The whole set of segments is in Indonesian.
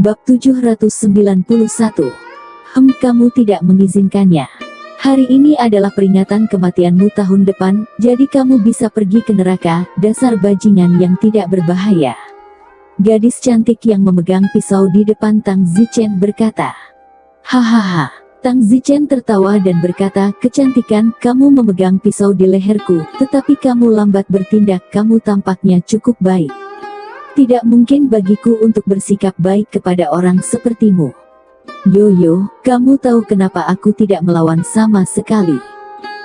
Bab 791. Kamu tidak mengizinkannya. Hari ini adalah peringatan kematianmu tahun depan, jadi kamu bisa pergi ke neraka, dasar bajingan yang tidak berbahaya. Gadis cantik yang memegang pisau di depan Tang Zichen berkata. Hahaha. Tang Zichen tertawa dan berkata, kecantikan, kamu memegang pisau di leherku, tetapi kamu lambat bertindak, kamu tampaknya cukup baik. Tidak mungkin bagiku untuk bersikap baik kepada orang sepertimu. Yoyo, kamu tahu kenapa aku tidak melawan sama sekali?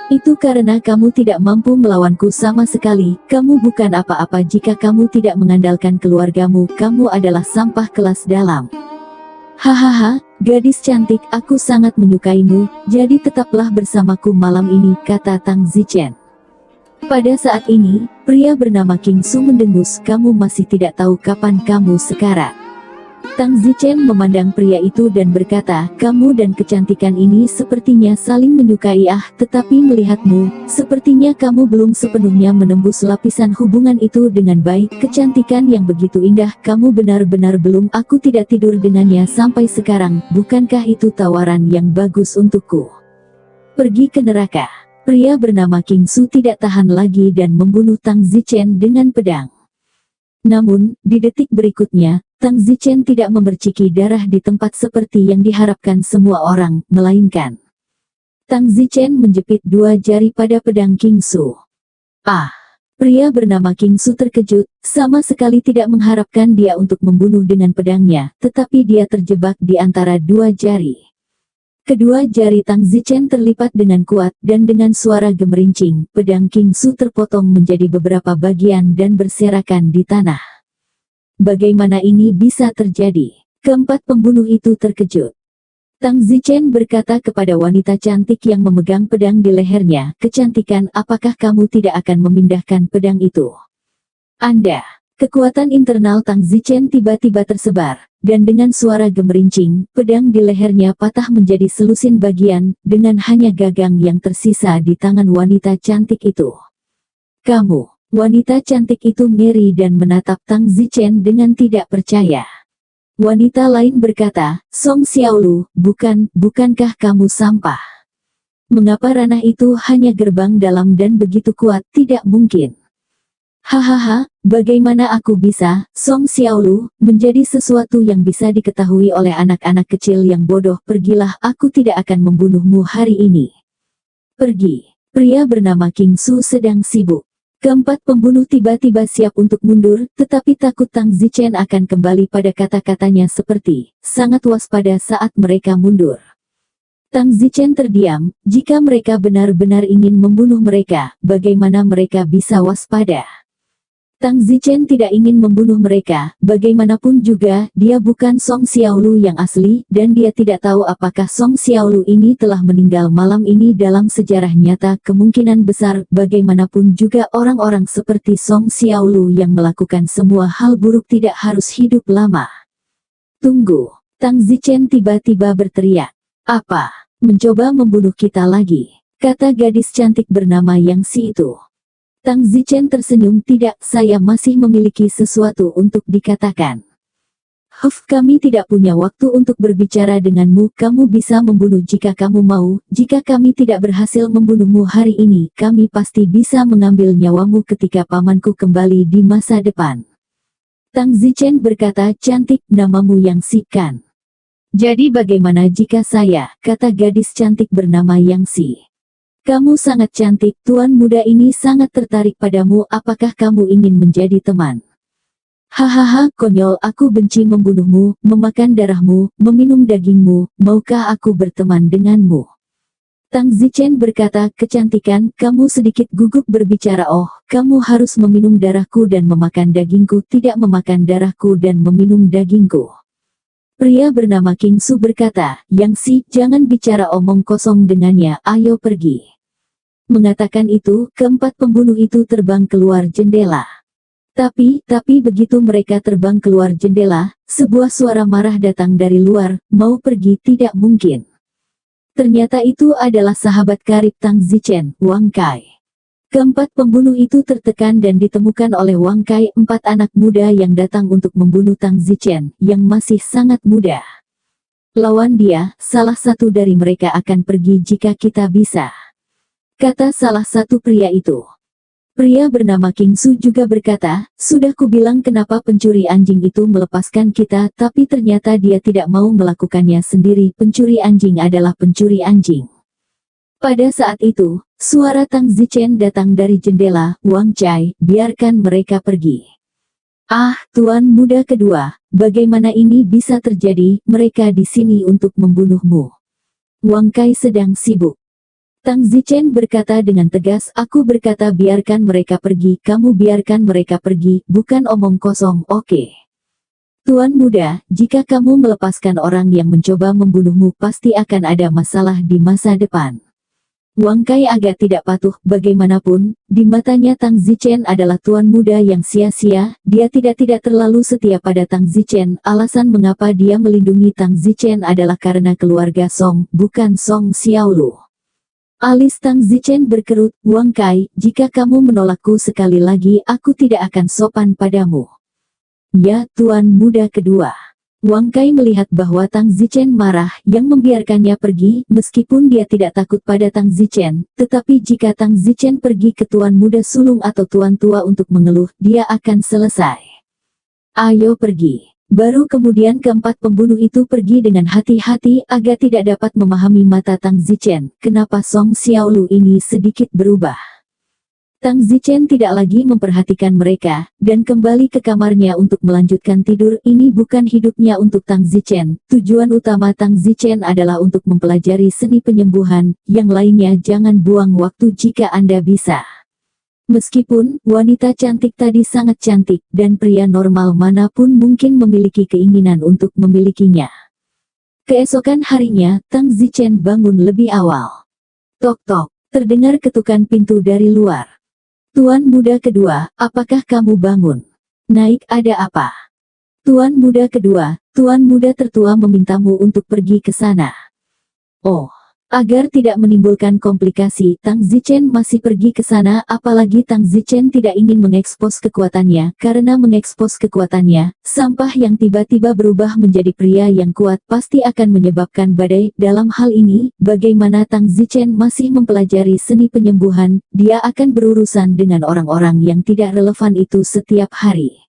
Itu karena kamu tidak mampu melawanku sama sekali. Kamu bukan apa-apa jika kamu tidak mengandalkan keluargamu. Kamu adalah sampah kelas dalam. Hahaha, gadis cantik, aku sangat menyukaimu, jadi tetaplah bersamaku malam ini, kata Tang Zichen. Pada saat ini, pria bernama King Su mendengus, kamu masih tidak tahu kapan kamu sekarat. Tang Zichen memandang pria itu dan berkata, kamu dan kecantikan ini sepertinya saling menyukai tetapi melihatmu, sepertinya kamu belum sepenuhnya menembus lapisan hubungan itu dengan baik. Kecantikan yang begitu indah, kamu benar-benar belum. Aku tidak tidur dengannya sampai sekarang, bukankah itu tawaran yang bagus untukku? Pergi ke neraka. Pria bernama King Su tidak tahan lagi dan membunuh Tang Zichen dengan pedang. Namun, di detik berikutnya, Tang Zichen tidak memerciki darah di tempat seperti yang diharapkan semua orang, melainkan Tang Zichen menjepit dua jari pada pedang King Su. Pria bernama King Su terkejut, sama sekali tidak mengharapkan dia untuk membunuh dengan pedangnya, tetapi dia terjebak di antara dua jari. Kedua jari Tang Zichen terlipat dengan kuat, dan dengan suara gemerincing, pedang King Su terpotong menjadi beberapa bagian dan berserakan di tanah. Bagaimana ini bisa terjadi? Keempat pembunuh itu terkejut. Tang Zichen berkata kepada wanita cantik yang memegang pedang di lehernya, kecantikan, apakah kamu tidak akan memindahkan pedang itu? Kekuatan internal Tang Zichen tiba-tiba tersebar, dan dengan suara gemerincing, pedang di lehernya patah menjadi selusin bagian, dengan hanya gagang yang tersisa di tangan wanita cantik itu. Kamu, wanita cantik itu ngeri dan menatap Tang Zichen dengan tidak percaya. Wanita lain berkata, Song Xiaolu, bukankah kamu sampah? Mengapa ranah itu hanya gerbang dalam dan begitu kuat? Tidak mungkin. Hahaha, bagaimana aku bisa, Song Xiaolu, menjadi sesuatu yang bisa diketahui oleh anak-anak kecil yang bodoh? Pergilah, aku tidak akan membunuhmu hari ini. Pergi. Pria bernama King Su sedang sibuk. Keempat pembunuh tiba-tiba siap untuk mundur, tetapi takut Tang Zichen akan kembali pada kata-katanya seperti, sangat waspada saat mereka mundur. Tang Zichen terdiam, jika mereka benar-benar ingin membunuh mereka, bagaimana mereka bisa waspada? Tang Zichen tidak ingin membunuh mereka, bagaimanapun juga, dia bukan Song Xiaolu yang asli, dan dia tidak tahu apakah Song Xiaolu ini telah meninggal malam ini dalam sejarah nyata. Kemungkinan besar, bagaimanapun juga orang-orang seperti Song Xiaolu yang melakukan semua hal buruk tidak harus hidup lama. Tunggu, Tang Zichen tiba-tiba berteriak. Apa? Mencoba membunuh kita lagi? Kata gadis cantik bernama Yang Si itu. Tang Zichen tersenyum, tidak, saya masih memiliki sesuatu untuk dikatakan. Kami tidak punya waktu untuk berbicara denganmu, kamu bisa membunuh jika kamu mau, jika kami tidak berhasil membunuhmu hari ini, kami pasti bisa mengambil nyawamu ketika pamanku kembali di masa depan. Tang Zichen berkata, cantik, namamu Yang Si kan? Jadi bagaimana jika saya, kata gadis cantik bernama Yang Si. Kamu sangat cantik, tuan muda ini sangat tertarik padamu, apakah kamu ingin menjadi teman? Hahaha, konyol, aku benci membunuhmu, memakan darahmu, meminum dagingmu, maukah aku berteman denganmu? Tang Zichen berkata, kecantikan, kamu sedikit gugup berbicara, kamu harus meminum darahku dan memakan dagingku, tidak memakan darahku dan meminum dagingku. Pria bernama King Su berkata, Yang Si, jangan bicara omong kosong dengannya, ayo pergi. Mengatakan itu, keempat pembunuh itu terbang keluar jendela. Tapi begitu mereka terbang keluar jendela, sebuah suara marah datang dari luar, mau pergi? Tidak mungkin. Ternyata itu adalah sahabat karib Tang Zichen, Wang Kai. Keempat pembunuh itu tertekan dan ditemukan oleh Wang Kai, 4 anak muda yang datang untuk membunuh Tang Zichen, yang masih sangat muda. Lawan dia, salah satu dari mereka akan pergi jika kita bisa, kata salah satu pria itu. Pria bernama King Su juga berkata, sudah kubilang kenapa pencuri anjing itu melepaskan kita, tapi ternyata dia tidak mau melakukannya sendiri. Pencuri anjing adalah pencuri anjing. Pada saat itu, suara Tang Zichen datang dari jendela. Wang Chai, biarkan mereka pergi. Ah, Tuan Muda kedua, bagaimana ini bisa terjadi? Mereka di sini untuk membunuhmu. Wang Kai sedang sibuk. Tang Zichen berkata dengan tegas, aku berkata biarkan mereka pergi, kamu biarkan mereka pergi, bukan omong kosong, oke. Tuan Muda, jika kamu melepaskan orang yang mencoba membunuhmu pasti akan ada masalah di masa depan. Wang Kai agak tidak patuh, bagaimanapun, di matanya Tang Zichen adalah tuan muda yang sia-sia, dia tidak terlalu setia pada Tang Zichen, alasan mengapa dia melindungi Tang Zichen adalah karena keluarga Song, bukan Song Xiaolu. Alis Tang Zichen berkerut, Wang Kai, jika kamu menolakku sekali lagi, aku tidak akan sopan padamu. Ya, tuan muda kedua. Wang Kai melihat bahwa Tang Zichen marah, yang membiarkannya pergi, meskipun dia tidak takut pada Tang Zichen, tetapi jika Tang Zichen pergi ke tuan muda sulung atau tuan tua untuk mengeluh, dia akan selesai. Ayo pergi. Baru kemudian keempat pembunuh itu pergi dengan hati-hati, agak tidak dapat memahami mata Tang Zichen, kenapa Song Xiaolu ini sedikit berubah. Tang Zichen tidak lagi memperhatikan mereka, dan kembali ke kamarnya untuk melanjutkan tidur. Ini bukan hidupnya untuk Tang Zichen, tujuan utama Tang Zichen adalah untuk mempelajari seni penyembuhan, yang lainnya jangan buang waktu jika Anda bisa. Meskipun, wanita cantik tadi sangat cantik, dan pria normal manapun mungkin memiliki keinginan untuk memilikinya. Keesokan harinya, Tang Zichen bangun lebih awal. Tok-tok, terdengar ketukan pintu dari luar. Tuan muda kedua, apakah kamu bangun? Naik, ada apa? Tuan muda kedua, tuan muda tertua memintamu untuk pergi ke sana. Oh, agar tidak menimbulkan komplikasi, Tang Zichen masih pergi ke sana, apalagi Tang Zichen tidak ingin mengekspos kekuatannya, karena mengekspos kekuatannya, sampah yang tiba-tiba berubah menjadi pria yang kuat pasti akan menyebabkan badai. Dalam hal ini, bagaimana Tang Zichen masih mempelajari seni penyembuhan, dia akan berurusan dengan orang-orang yang tidak relevan itu setiap hari.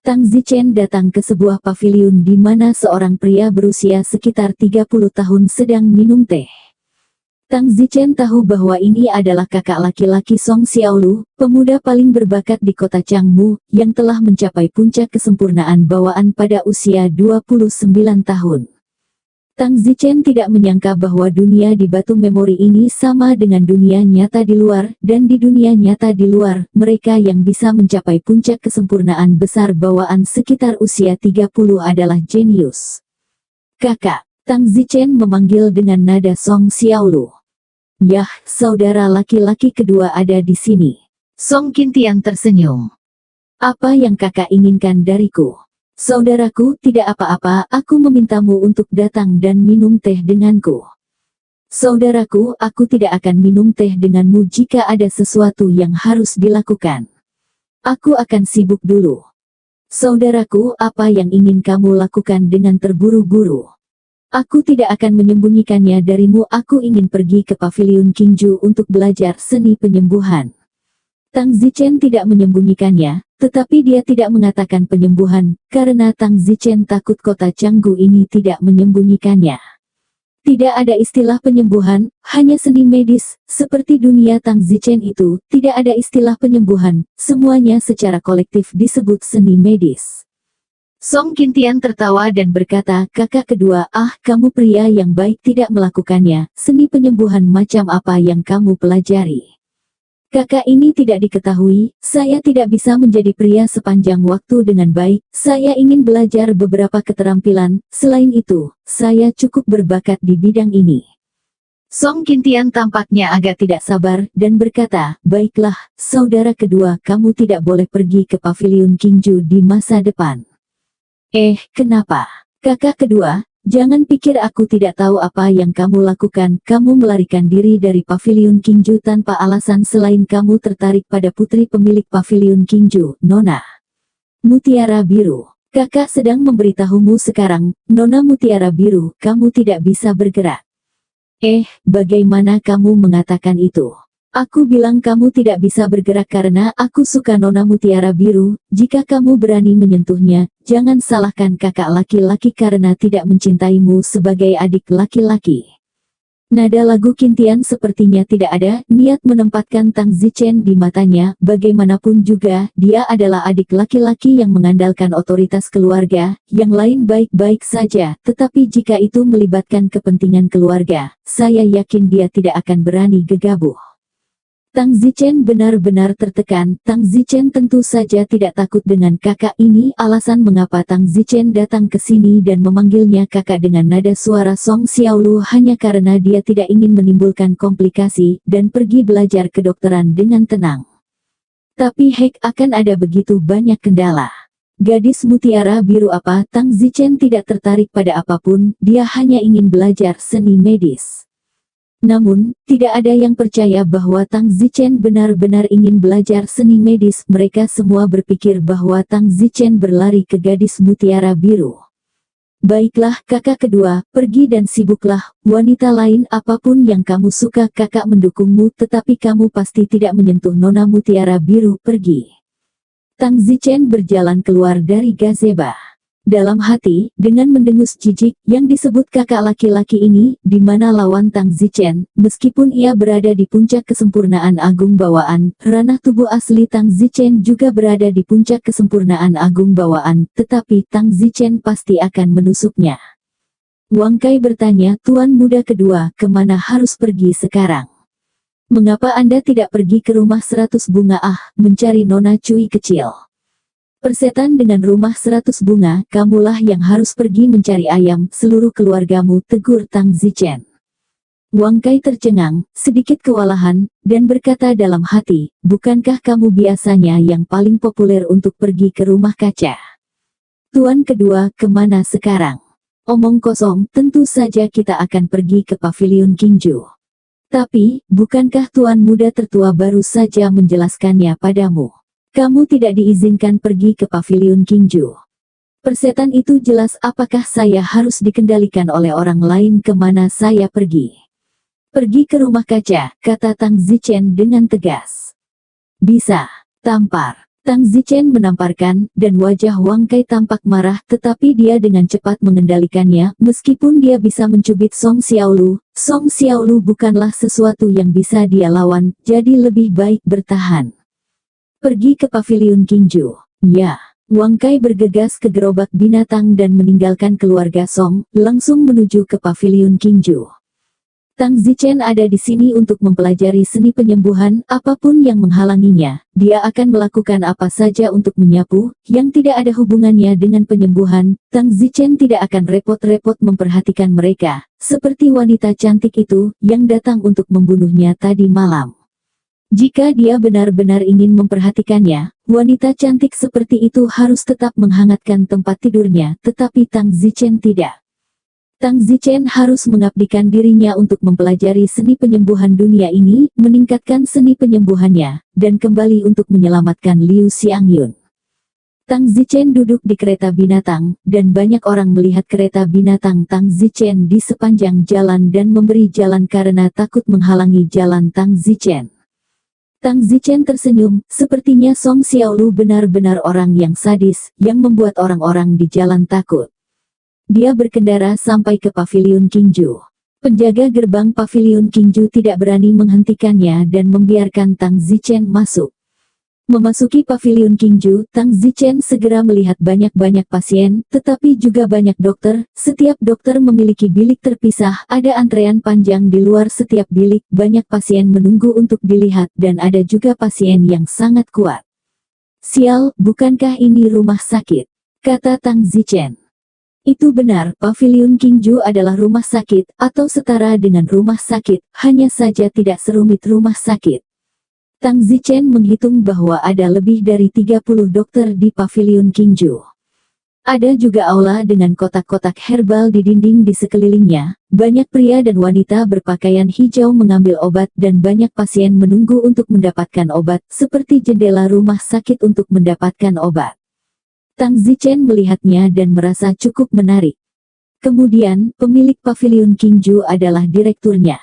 Tang Zichen datang ke sebuah paviliun di mana seorang pria berusia sekitar 30 tahun sedang minum teh. Tang Zichen tahu bahwa ini adalah kakak laki-laki Song Xiaolu, pemuda paling berbakat di kota Changmu, yang telah mencapai puncak kesempurnaan bawaan pada usia 29 tahun. Tang Zichen tidak menyangka bahwa dunia di batu memori ini sama dengan dunia nyata di luar, dan di dunia nyata di luar, mereka yang bisa mencapai puncak kesempurnaan besar bawaan sekitar usia 30 adalah jenius. Kakak, Tang Zichen memanggil dengan nada Song Xiaolu. Yah, saudara laki-laki kedua ada di sini. Song Qintian tersenyum. Apa yang kakak inginkan dariku? Saudaraku, tidak apa-apa, aku memintamu untuk datang dan minum teh denganku. Saudaraku, aku tidak akan minum teh denganmu jika ada sesuatu yang harus dilakukan. Aku akan sibuk dulu. Saudaraku, apa yang ingin kamu lakukan dengan terburu-buru? Aku tidak akan menyembunyikannya darimu, aku ingin pergi ke paviliun Qingju untuk belajar seni penyembuhan. Tang Zichen tidak menyembunyikannya, tetapi dia tidak mengatakan penyembuhan, karena Tang Zichen takut kota Canggu ini tidak menyembunyikannya. Tidak ada istilah penyembuhan, hanya seni medis, seperti dunia Tang Zichen itu, tidak ada istilah penyembuhan, semuanya secara kolektif disebut seni medis. Song Qintian tertawa dan berkata, kakak kedua, kamu pria yang baik tidak melakukannya, seni penyembuhan macam apa yang kamu pelajari? Kakak ini tidak diketahui, saya tidak bisa menjadi pria sepanjang waktu dengan baik, saya ingin belajar beberapa keterampilan, selain itu, saya cukup berbakat di bidang ini. Song Qintian tampaknya agak tidak sabar, dan berkata, baiklah, saudara kedua, kamu tidak boleh pergi ke paviliun Qingju di masa depan. Kenapa? Kakak kedua, Jangan pikir aku tidak tahu apa yang kamu lakukan. Kamu melarikan diri dari Paviliun Kingju tanpa alasan selain kamu tertarik pada putri pemilik Paviliun Kingju, Nona Mutiara Biru. Kakak sedang memberitahumu sekarang, Nona Mutiara Biru, kamu tidak bisa bergerak. Bagaimana kamu mengatakan itu? Aku bilang kamu tidak bisa bergerak karena aku suka Nona Mutiara Biru. Jika kamu berani menyentuhnya, jangan salahkan kakak laki-laki karena tidak mencintaimu sebagai adik laki-laki. Nada lagu Kintian sepertinya tidak ada niat menempatkan Tang Zichen di matanya. Bagaimanapun juga, dia adalah adik laki-laki yang mengandalkan otoritas keluarga. Yang lain baik-baik saja, tetapi jika itu melibatkan kepentingan keluarga, saya yakin dia tidak akan berani gegabah. Tang Zichen benar-benar tertekan. Tang Zichen tentu saja tidak takut dengan kakak ini. Alasan mengapa Tang Zichen datang ke sini dan memanggilnya kakak dengan nada suara Song Xiaolu hanya karena dia tidak ingin menimbulkan komplikasi dan pergi belajar kedokteran dengan tenang. Tapi akan ada begitu banyak kendala. Gadis Mutiara Biru apa? Tang Zichen tidak tertarik pada apapun, dia hanya ingin belajar seni medis. Namun, tidak ada yang percaya bahwa Tang Zichen benar-benar ingin belajar seni medis. Mereka semua berpikir bahwa Tang Zichen berlari ke gadis Mutiara Biru. Baiklah kakak kedua, pergi dan sibuklah. Wanita lain apapun yang kamu suka kakak mendukungmu, tetapi kamu pasti tidak menyentuh Nona Mutiara Biru. Pergi. Tang Zichen berjalan keluar dari gazebo. Dalam hati, dengan mendengus jijik, yang disebut kakak laki-laki ini, di mana lawan Tang Zichen, meskipun ia berada di puncak kesempurnaan agung bawaan, ranah tubuh asli Tang Zichen juga berada di puncak kesempurnaan agung bawaan, tetapi Tang Zichen pasti akan menusuknya. Wang Kai bertanya, Tuan muda kedua, kemana harus pergi sekarang? Mengapa Anda tidak pergi ke rumah 100 bunga mencari Nona Cui kecil? Persetan dengan rumah 100 bunga, kamulah yang harus pergi mencari ayam, seluruh keluargamu, tegur Tang Zichen. Wang Kai tercengang, sedikit kewalahan, dan berkata dalam hati, bukankah kamu biasanya yang paling populer untuk pergi ke rumah kaca? Tuan kedua, kemana sekarang? Omong kosong, tentu saja kita akan pergi ke Paviliun Kingju. Tapi, bukankah tuan muda tertua baru saja menjelaskannya padamu? Kamu tidak diizinkan pergi ke Paviliun Kingju. Persetan itu jelas. Apakah saya harus dikendalikan oleh orang lain kemana saya pergi? Pergi ke rumah kaca, kata Tang Zichen dengan tegas. Bisa. Tampar. Tang Zichen menamparkan, dan wajah Wang Kai tampak marah, tetapi dia dengan cepat mengendalikannya. Meskipun dia bisa mencubit Song Xiaolu bukanlah sesuatu yang bisa dia lawan, jadi lebih baik bertahan. Pergi ke Paviliun Kingju. Ya. Wang Kai bergegas ke gerobak binatang dan meninggalkan keluarga Song, langsung menuju ke Paviliun Kingju. Tang Zichen ada di sini untuk mempelajari seni penyembuhan. Apapun yang menghalanginya, dia akan melakukan apa saja untuk menyapu, yang tidak ada hubungannya dengan penyembuhan. Tang Zichen tidak akan repot-repot memperhatikan mereka, seperti wanita cantik itu, yang datang untuk membunuhnya tadi malam. Jika dia benar-benar ingin memperhatikannya, wanita cantik seperti itu harus tetap menghangatkan tempat tidurnya, tetapi Tang Zichen tidak. Tang Zichen harus mengabdikan dirinya untuk mempelajari seni penyembuhan dunia ini, meningkatkan seni penyembuhannya, dan kembali untuk menyelamatkan Liu Xiangyun. Tang Zichen duduk di kereta binatang, dan banyak orang melihat kereta binatang Tang Zichen di sepanjang jalan dan memberi jalan karena takut menghalangi jalan Tang Zichen. Tang Zichen tersenyum, sepertinya Song Xiaolu benar-benar orang yang sadis, yang membuat orang-orang di jalan takut. Dia berkendara sampai ke Paviliun Kingju. Penjaga gerbang Paviliun Kingju tidak berani menghentikannya dan membiarkan Tang Zichen masuk. Memasuki Paviliun Kingju, Tang Zichen segera melihat banyak-banyak pasien, tetapi juga banyak dokter. Setiap dokter memiliki bilik terpisah, ada antrean panjang di luar setiap bilik, banyak pasien menunggu untuk dilihat, dan ada juga pasien yang sangat kuat. Sial, bukankah ini rumah sakit? Kata Tang Zichen. Itu benar, Paviliun Kingju adalah rumah sakit, atau setara dengan rumah sakit, hanya saja tidak serumit rumah sakit. Tang Zichen menghitung bahwa ada lebih dari 30 dokter di Paviliun Kingju. Ada juga aula dengan kotak-kotak herbal di dinding di sekelilingnya. Banyak pria dan wanita berpakaian hijau mengambil obat dan banyak pasien menunggu untuk mendapatkan obat, seperti jendela rumah sakit untuk mendapatkan obat. Tang Zichen melihatnya dan merasa cukup menarik. Kemudian, pemilik paviliun Qingju adalah direkturnya.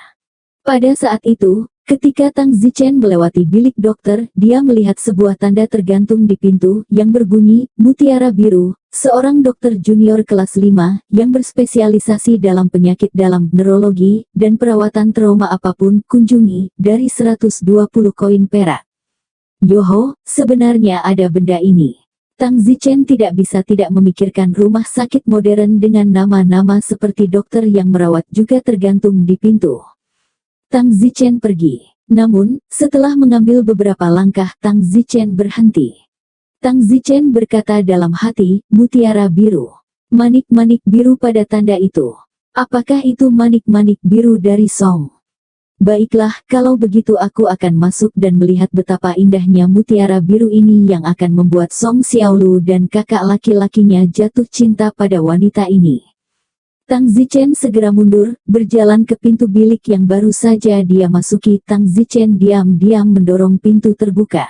Pada saat itu, ketika Tang Zichen melewati bilik dokter, dia melihat sebuah tanda tergantung di pintu yang berbunyi, Mutiara Biru, seorang dokter junior kelas 5 yang berspesialisasi dalam penyakit dalam neurologi dan perawatan trauma apapun kunjungi, dari 120 koin perak. Yoho, sebenarnya ada benda ini. Tang Zichen tidak bisa tidak memikirkan rumah sakit modern dengan nama-nama seperti dokter yang merawat juga tergantung di pintu. Tang Zichen pergi. Namun, setelah mengambil beberapa langkah, Tang Zichen berhenti. Tang Zichen berkata dalam hati, Mutiara Biru. Manik-manik biru pada tanda itu. Apakah itu manik-manik biru dari Song? Baiklah, kalau begitu aku akan masuk dan melihat betapa indahnya mutiara biru ini yang akan membuat Song Xiaolu dan kakak laki-lakinya jatuh cinta pada wanita ini. Tang Zichen segera mundur, berjalan ke pintu bilik yang baru saja dia masuki. Tang Zichen diam-diam mendorong pintu terbuka.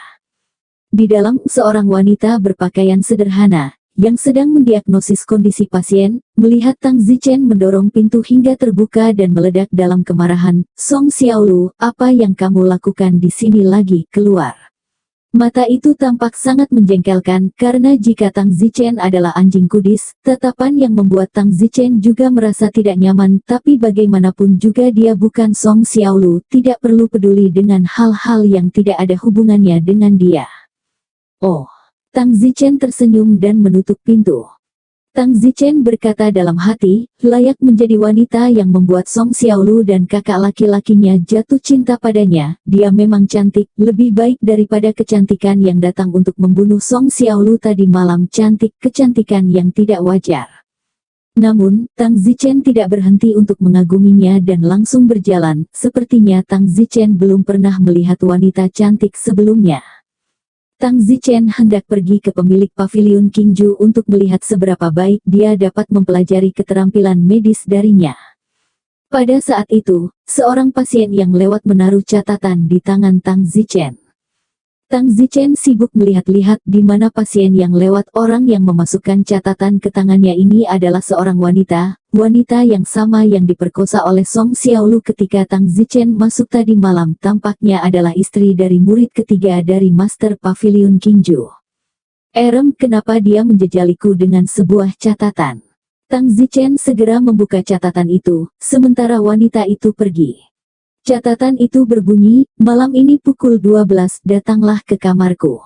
Di dalam, seorang wanita berpakaian sederhana, yang sedang mendiagnosis kondisi pasien, melihat Tang Zichen mendorong pintu hingga terbuka dan meledak dalam kemarahan. Song Xiaolu, apa yang kamu lakukan di sini lagi, keluar. Mata itu tampak sangat menjengkelkan, karena jika Tang Zichen adalah anjing kudis, tatapan yang membuat Tang Zichen juga merasa tidak nyaman, tapi bagaimanapun juga dia bukan Song Xiaolu, tidak perlu peduli dengan hal-hal yang tidak ada hubungannya dengan dia. Oh, Tang Zichen tersenyum dan menutup pintu. Tang Zichen berkata dalam hati, layak menjadi wanita yang membuat Song Xiaolu dan kakak laki-lakinya jatuh cinta padanya. Dia memang cantik, lebih baik daripada kecantikan yang datang untuk membunuh Song Xiaolu tadi malam. Cantik, kecantikan yang tidak wajar. Namun, Tang Zichen tidak berhenti untuk mengaguminya dan langsung berjalan. Sepertinya Tang Zichen belum pernah melihat wanita cantik sebelumnya. Tang Zichen hendak pergi ke pemilik paviliun Qingju untuk melihat seberapa baik dia dapat mempelajari keterampilan medis darinya. Pada saat itu, seorang pasien yang lewat menaruh catatan di tangan Tang Zichen. Tang Zichen sibuk melihat-lihat di mana pasien yang lewat. Orang yang memasukkan catatan ke tangannya ini adalah seorang wanita yang sama yang diperkosa oleh Song Xiaolu ketika Tang Zichen masuk tadi malam. Tampaknya adalah istri dari murid ketiga dari Master Pavilion Qingju. Kenapa dia menjejaliku dengan sebuah catatan? Tang Zichen segera membuka catatan itu, sementara wanita itu pergi. Catatan itu berbunyi, malam ini pukul 12 datanglah ke kamarku.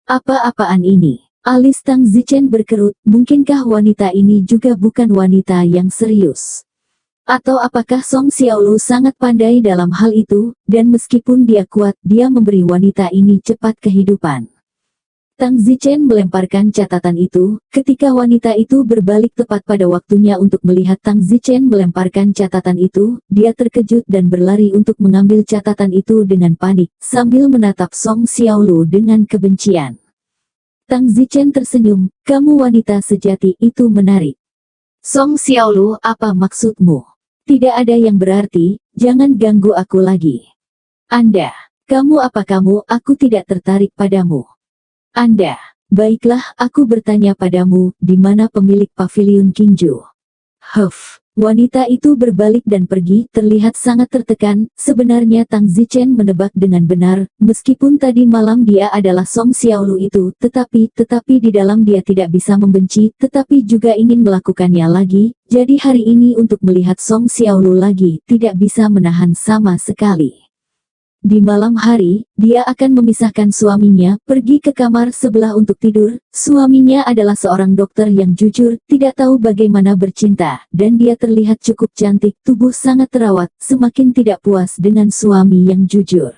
Apa-apaan ini? Alis Tang Zichen berkerut, mungkinkah wanita ini juga bukan wanita yang serius? Atau apakah Song Xiaolu sangat pandai dalam hal itu, dan meskipun dia kuat, dia memberi wanita ini cepat kehidupan? Tang Zichen melemparkan catatan itu, ketika wanita itu berbalik tepat pada waktunya untuk melihat Tang Zichen melemparkan catatan itu, dia terkejut dan berlari untuk mengambil catatan itu dengan panik, sambil menatap Song Xiaolu dengan kebencian. Tang Zichen tersenyum, kamu wanita sejati itu menarik. Song Xiaolu, apa maksudmu? Tidak ada yang berarti, jangan ganggu aku lagi. Kamu apa kamu, aku tidak tertarik padamu. Baiklah, aku bertanya padamu, di mana pemilik paviliun Qingju? Wanita itu berbalik dan pergi, terlihat sangat tertekan. Sebenarnya Tang Zichen menebak dengan benar, meskipun tadi malam dia adalah Song Xiaolu itu, tetapi di dalam dia tidak bisa membenci, tetapi juga ingin melakukannya lagi. Jadi hari ini untuk melihat Song Xiaolu lagi, tidak bisa menahan sama sekali. Di malam hari, dia akan memisahkan suaminya, pergi ke kamar sebelah untuk tidur. Suaminya adalah seorang dokter yang jujur, tidak tahu bagaimana bercinta, dan dia terlihat cukup cantik, tubuh sangat terawat, semakin tidak puas dengan suami yang jujur.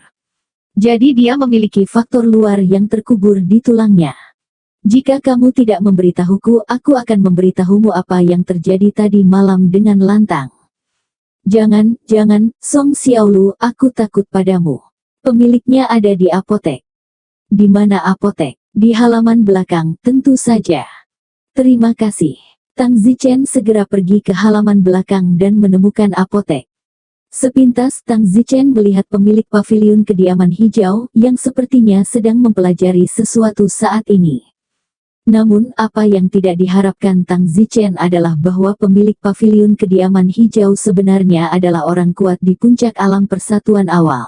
Jadi dia memiliki faktor luar yang terkubur di tulangnya. Jika kamu tidak memberitahuku, aku akan memberitahumu apa yang terjadi tadi malam dengan lantang. Jangan, Song Xiaolu, aku takut padamu. Pemiliknya ada di apotek. Di mana apotek? Di halaman belakang, tentu saja. Terima kasih. Tang Zichen segera pergi ke halaman belakang dan menemukan apotek. Sepintas Tang Zichen melihat pemilik paviliun kediaman hijau yang sepertinya sedang mempelajari sesuatu saat ini. Namun apa yang tidak diharapkan Tang Zichen adalah bahwa pemilik paviliun kediaman hijau sebenarnya adalah orang kuat di puncak alam persatuan awal.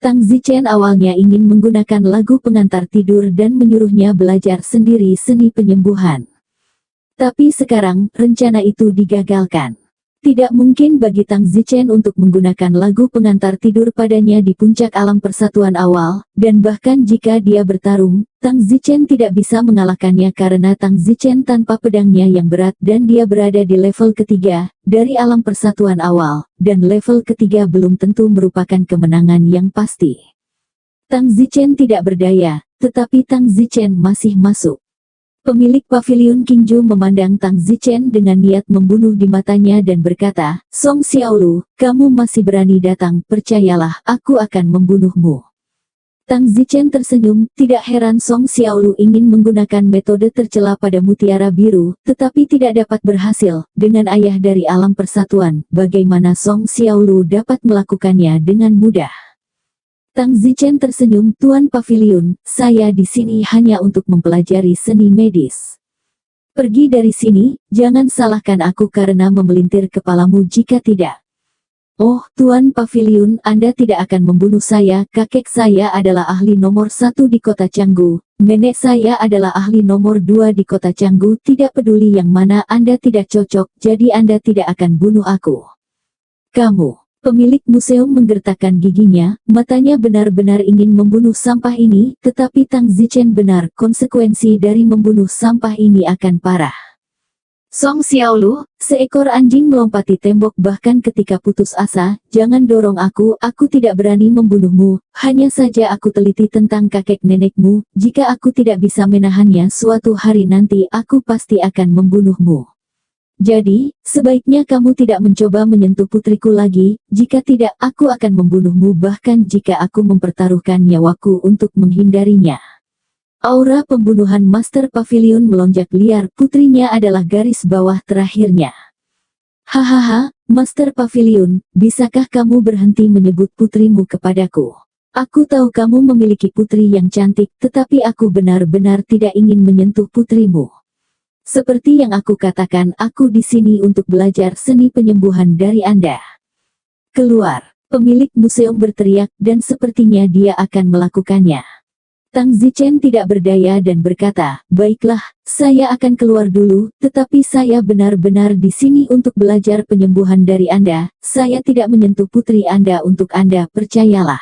Tang Zichen awalnya ingin menggunakan lagu pengantar tidur dan menyuruhnya belajar sendiri seni penyembuhan. Tapi sekarang, rencana itu digagalkan. Tidak mungkin bagi Tang Zichen untuk menggunakan lagu pengantar tidur padanya di puncak alam persatuan awal, dan bahkan jika dia bertarung, Tang Zichen tidak bisa mengalahkannya karena Tang Zichen tanpa pedangnya yang berat dan dia berada di level ketiga, dari alam persatuan awal, dan level ketiga belum tentu merupakan kemenangan yang pasti. Tang Zichen tidak berdaya, tetapi Tang Zichen masih masuk. Pemilik paviliun Qingju memandang Tang Zichen dengan niat membunuh di matanya dan berkata, "Song Xiaolu, kamu masih berani datang, percayalah, aku akan membunuhmu." Tang Zichen tersenyum, tidak heran Song Xiaolu ingin menggunakan metode tercela pada mutiara biru, tetapi tidak dapat berhasil. Dengan ayah dari alam persatuan, bagaimana Song Xiaolu dapat melakukannya dengan mudah? Tang Zichen tersenyum, "Tuan Paviliun, saya di sini hanya untuk mempelajari seni medis. Pergi dari sini, jangan salahkan aku karena memelintir kepalamu jika tidak." "Oh, Tuan Paviliun, Anda tidak akan membunuh saya. Kakek saya adalah ahli nomor 1 di kota Canggu. Nenek saya adalah ahli nomor 2 di kota Canggu. Tidak peduli yang mana Anda tidak cocok, jadi Anda tidak akan bunuh aku." "Kamu..." Pemilik museum menggertakkan giginya, matanya benar-benar ingin membunuh sampah ini, tetapi Tang Zichen benar, konsekuensi dari membunuh sampah ini akan parah. "Song Xiaolu," seekor anjing melompati tembok bahkan ketika putus asa, "jangan dorong aku tidak berani membunuhmu, hanya saja aku teliti tentang kakek nenekmu, jika aku tidak bisa menahannya suatu hari nanti aku pasti akan membunuhmu. Jadi, sebaiknya kamu tidak mencoba menyentuh putriku lagi, jika tidak aku akan membunuhmu bahkan jika aku mempertaruhkan nyawaku untuk menghindarinya." Aura pembunuhan Master Pavilion melonjak liar, putrinya adalah garis bawah terakhirnya. "Hahaha, Master Pavilion, bisakah kamu berhenti menyebut putrimu kepadaku? Aku tahu kamu memiliki putri yang cantik, tetapi aku benar-benar tidak ingin menyentuh putrimu. Seperti yang aku katakan, aku di sini untuk belajar seni penyembuhan dari Anda. Keluar!" Pemilik museum berteriak, dan sepertinya dia akan melakukannya. Tang Zichen tidak berdaya dan berkata, "Baiklah, saya akan keluar dulu, tetapi saya benar-benar di sini untuk belajar penyembuhan dari Anda. Saya tidak menyentuh putri Anda untuk Anda, percayalah."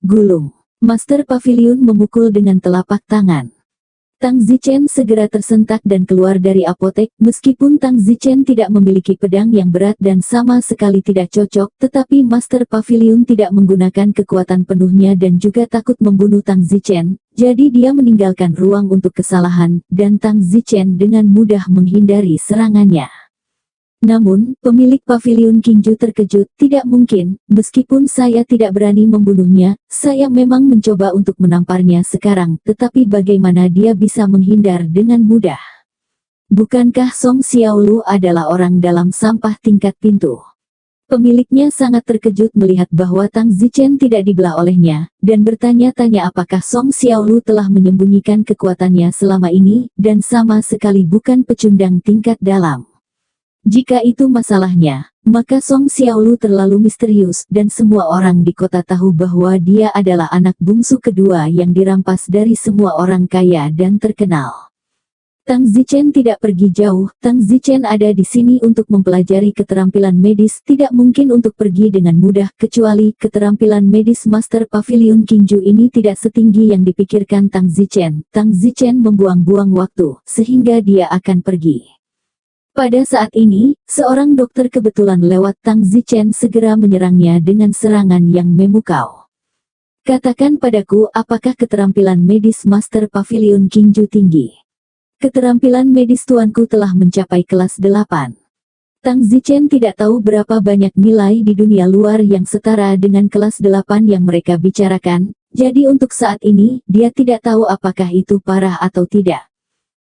Gulung. Master Pavilion memukul dengan telapak tangan. Tang Zichen segera tersentak dan keluar dari apotek. Meskipun Tang Zichen tidak memiliki pedang yang berat dan sama sekali tidak cocok, tetapi Master Pavilion tidak menggunakan kekuatan penuhnya dan juga takut membunuh Tang Zichen, jadi dia meninggalkan ruang untuk kesalahan, dan Tang Zichen dengan mudah menghindari serangannya. Namun, pemilik paviliun Qingju terkejut, "Tidak mungkin, meskipun saya tidak berani membunuhnya, saya memang mencoba untuk menamparnya sekarang, tetapi bagaimana dia bisa menghindar dengan mudah? Bukankah Song Xiaolu adalah orang dalam sampah tingkat pintu?" Pemiliknya sangat terkejut melihat bahwa Tang Zichen tidak dibelah olehnya, dan bertanya-tanya apakah Song Xiaolu telah menyembunyikan kekuatannya selama ini, dan sama sekali bukan pecundang tingkat dalam. Jika itu masalahnya, maka Song Xiaolu terlalu misterius dan semua orang di kota tahu bahwa dia adalah anak bungsu kedua yang dirampas dari semua orang kaya dan terkenal. Tang Zichen tidak pergi jauh, Tang Zichen ada di sini untuk mempelajari keterampilan medis, tidak mungkin untuk pergi dengan mudah, kecuali keterampilan medis Master Pavilion Qingju ini tidak setinggi yang dipikirkan Tang Zichen. Tang Zichen membuang-buang waktu, sehingga dia akan pergi. Pada saat ini, seorang dokter kebetulan lewat. Tang Zichen segera menyerangnya dengan serangan yang memukau. "Katakan padaku, apakah keterampilan medis Master Pavilion Qingju tinggi?" "Keterampilan medis tuanku telah mencapai kelas 8. Tang Zichen tidak tahu berapa banyak nilai di dunia luar yang setara dengan kelas 8 yang mereka bicarakan, jadi untuk saat ini, dia tidak tahu apakah itu parah atau tidak.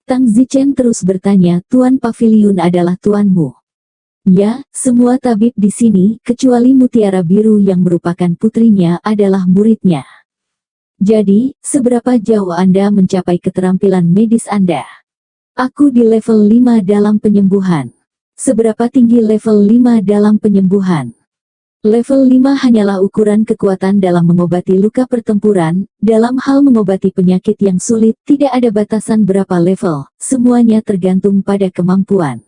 Tang Zichen terus bertanya, Tuan Pavilion adalah tuanmu? Ya, semua tabib di sini, kecuali Mutiara Biru yang merupakan putrinya adalah muridnya. Jadi, seberapa jauh Anda mencapai keterampilan medis Anda? Aku di level 5 dalam penyembuhan. Seberapa tinggi level 5 dalam penyembuhan? Level 5 hanyalah ukuran kekuatan dalam mengobati luka pertempuran. Dalam hal mengobati penyakit yang sulit, tidak ada batasan berapa level, semuanya tergantung pada kemampuan.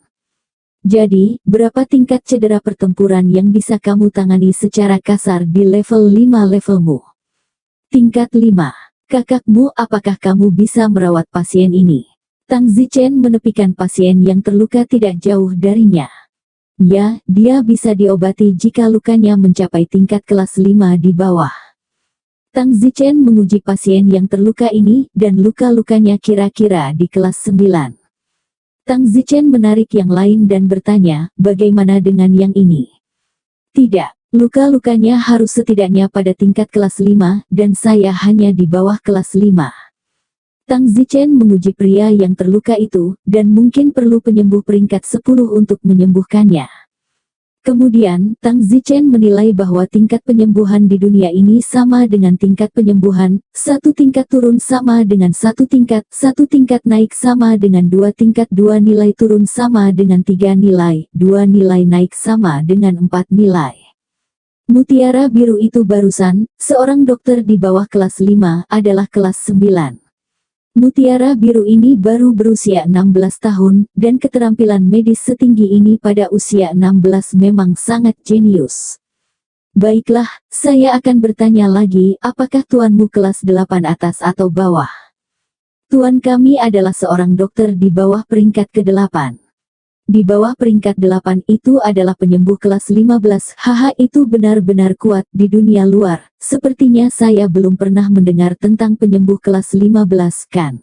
Jadi, berapa tingkat cedera pertempuran yang bisa kamu tangani secara kasar di level 5 levelmu? Tingkat 5. Kakakmu, apakah kamu bisa merawat pasien ini? Tang Zichen menepikan pasien yang terluka tidak jauh darinya. Ya, dia bisa diobati jika lukanya mencapai tingkat kelas 5 di bawah. Tang Zichen menguji pasien yang terluka ini, dan luka-lukanya kira-kira di kelas 9. Tang Zichen menarik yang lain dan bertanya, bagaimana dengan yang ini? Tidak. Luka-lukanya harus setidaknya pada tingkat kelas 5, dan saya hanya di bawah kelas 5. Tang Zichen menguji pria yang terluka itu, dan mungkin perlu penyembuh peringkat 10 untuk menyembuhkannya. Kemudian, Tang Zichen menilai bahwa tingkat penyembuhan di dunia ini sama dengan tingkat penyembuhan, satu tingkat turun sama dengan satu tingkat naik sama dengan dua tingkat, dua nilai turun sama dengan tiga nilai, dua nilai naik sama dengan 4 nilai. Mutiara Biru itu barusan, seorang dokter di bawah kelas 5, adalah kelas 9. Mutiara Biru ini baru berusia 16 tahun, dan keterampilan medis setinggi ini pada usia 16 memang sangat jenius. Baiklah, saya akan bertanya lagi, apakah tuanmu kelas 8 atas atau bawah? Tuan kami adalah seorang dokter di bawah peringkat ke-8. Di bawah peringkat 8 itu adalah penyembuh kelas 15. Haha, itu benar-benar kuat di dunia luar. Sepertinya saya belum pernah mendengar tentang penyembuh kelas 15 kan?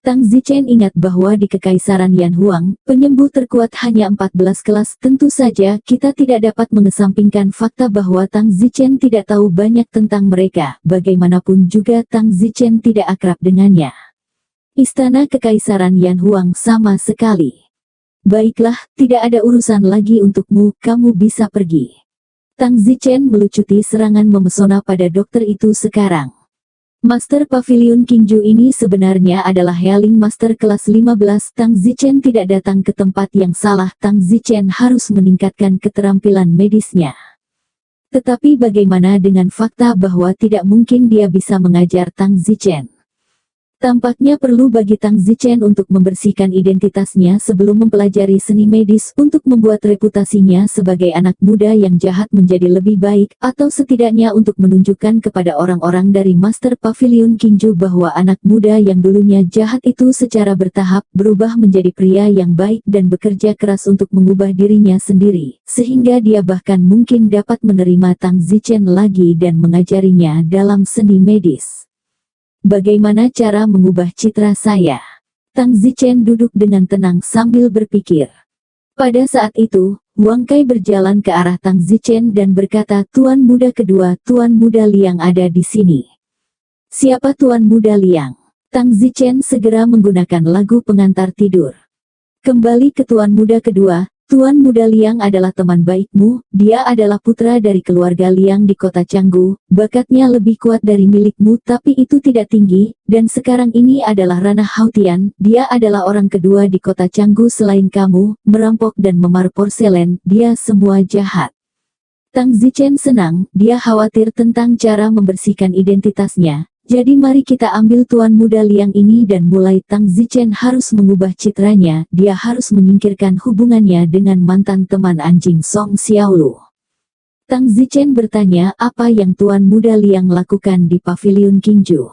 Tang Zichen ingat bahwa di Kekaisaran Yan Huang, penyembuh terkuat hanya 14 kelas. Tentu saja kita tidak dapat mengesampingkan fakta bahwa Tang Zichen tidak tahu banyak tentang mereka. Bagaimanapun juga Tang Zichen tidak akrab dengannya. Istana Kekaisaran Yan Huang sama sekali. Baiklah, tidak ada urusan lagi untukmu, kamu bisa pergi. Tang Zichen melucuti serangan memesona pada dokter itu sekarang. Master Pavilion Qingju ini sebenarnya adalah Healing Master kelas 15. Tang Zichen tidak datang ke tempat yang salah. Tang Zichen harus meningkatkan keterampilan medisnya. Tetapi bagaimana dengan fakta bahwa tidak mungkin dia bisa mengajar Tang Zichen? Tampaknya perlu bagi Tang Zichen untuk membersihkan identitasnya sebelum mempelajari seni medis, untuk membuat reputasinya sebagai anak muda yang jahat menjadi lebih baik, atau setidaknya untuk menunjukkan kepada orang-orang dari Master Pavilion Qingju bahwa anak muda yang dulunya jahat itu secara bertahap berubah menjadi pria yang baik dan bekerja keras untuk mengubah dirinya sendiri, sehingga dia bahkan mungkin dapat menerima Tang Zichen lagi dan mengajarinya dalam seni medis. Bagaimana cara mengubah citra saya? Tang Zichen duduk dengan tenang sambil berpikir. Pada saat itu, Wang Kai berjalan ke arah Tang Zichen dan berkata, Tuan Muda kedua, Tuan Muda Liang ada di sini. Siapa Tuan Muda Liang? Tang Zichen segera menggunakan lagu pengantar tidur. Kembali ke Tuan Muda kedua, Tuan Muda Liang adalah teman baikmu, dia adalah putra dari keluarga Liang di kota Canggu, bakatnya lebih kuat dari milikmu tapi itu tidak tinggi, dan sekarang ini adalah ranah Hautian, dia adalah orang kedua di kota Canggu selain kamu, merampok dan memar porselen, dia semua jahat. Tang Zichen senang, dia khawatir tentang cara membersihkan identitasnya. Jadi mari kita ambil Tuan Muda Liang ini dan mulai. Tang Zichen harus mengubah citranya, dia harus menyingkirkan hubungannya dengan mantan teman anjing Song Xiaolu. Tang Zichen bertanya, apa yang Tuan Muda Liang lakukan di Pavilion Qingju?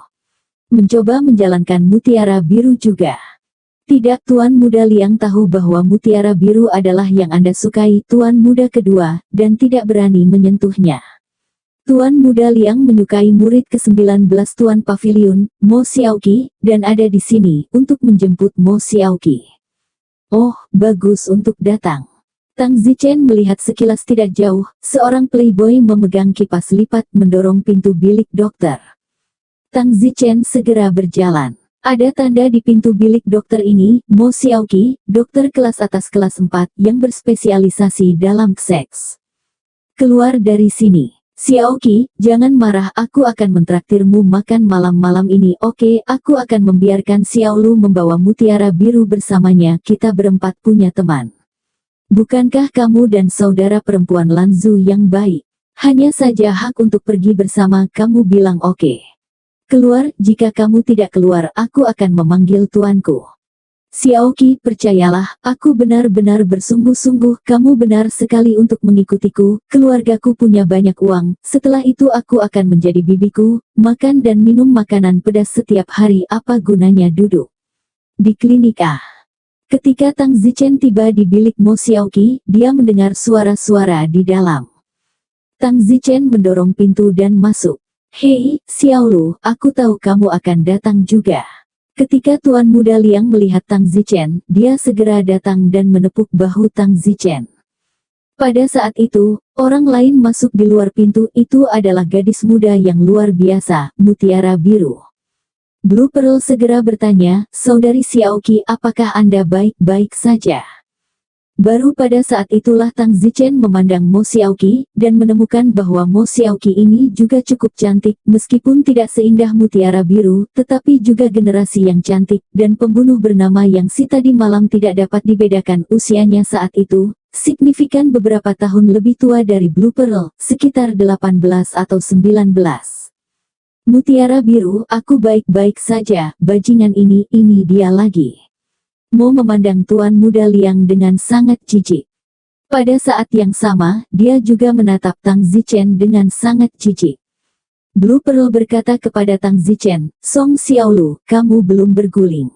Mencoba menjalankan Mutiara Biru juga. Tidak, Tuan Muda Liang tahu bahwa Mutiara Biru adalah yang Anda sukai, Tuan Muda kedua, dan tidak berani menyentuhnya. Tuan Muda Liang menyukai murid ke-19 Tuan Pavilion, Mo Xiaoqi, dan ada di sini untuk menjemput Mo Xiaoqi. Oh, bagus untuk datang. Tang Zichen melihat sekilas tidak jauh, seorang playboy memegang kipas lipat mendorong pintu bilik dokter. Tang Zichen segera berjalan. Ada tanda di pintu bilik dokter ini, Mo Xiaoqi, dokter kelas atas kelas 4 yang berspesialisasi dalam seks. Keluar dari sini. Xiaoqi, jangan marah, aku akan mentraktirmu makan malam-malam ini. Oke, aku akan membiarkan Xiaolu membawa mutiara biru bersamanya, kita berempat punya teman. Bukankah kamu dan saudara perempuan Lanzu yang baik? Hanya saja hak untuk pergi bersama, kamu bilang oke. Keluar, jika kamu tidak keluar, aku akan memanggil tuanku. Xiaoqi, percayalah, aku benar-benar bersungguh-sungguh, kamu benar sekali untuk mengikutiku, keluargaku punya banyak uang, setelah itu aku akan menjadi bibiku, makan dan minum makanan pedas setiap hari, apa gunanya duduk di klinik ah. Ketika Tang Zichen tiba di bilik Mo Xiaoqi, dia mendengar suara-suara di dalam. Tang Zichen mendorong pintu dan masuk. Hei, Xiaolu, aku tahu kamu akan datang juga. Ketika Tuan Muda Liang melihat Tang Zichen, dia segera datang dan menepuk bahu Tang Zichen. Pada saat itu, orang lain masuk di luar pintu, itu adalah gadis muda yang luar biasa, mutiara biru. Blue Pearl segera bertanya, Saudari Xiaoqi, apakah Anda baik-baik saja? Baru pada saat itulah Tang Zichen memandang Mo Xiaoqi, dan menemukan bahwa Mo Xiaoqi ini juga cukup cantik, meskipun tidak seindah mutiara biru, tetapi juga generasi yang cantik, dan pembunuh bernama Yang Si tadi malam tidak dapat dibedakan usianya saat itu, signifikan beberapa tahun lebih tua dari Blue Pearl, sekitar 18 atau 19. Mutiara biru, aku baik-baik saja, bajingan ini dia lagi. Mo memandang Tuan Muda Liang dengan sangat jijik. Pada saat yang sama, dia juga menatap Tang Zichen dengan sangat jijik. Blue Pearl berkata kepada Tang Zichen, Song Xiaolu, kamu belum berguling.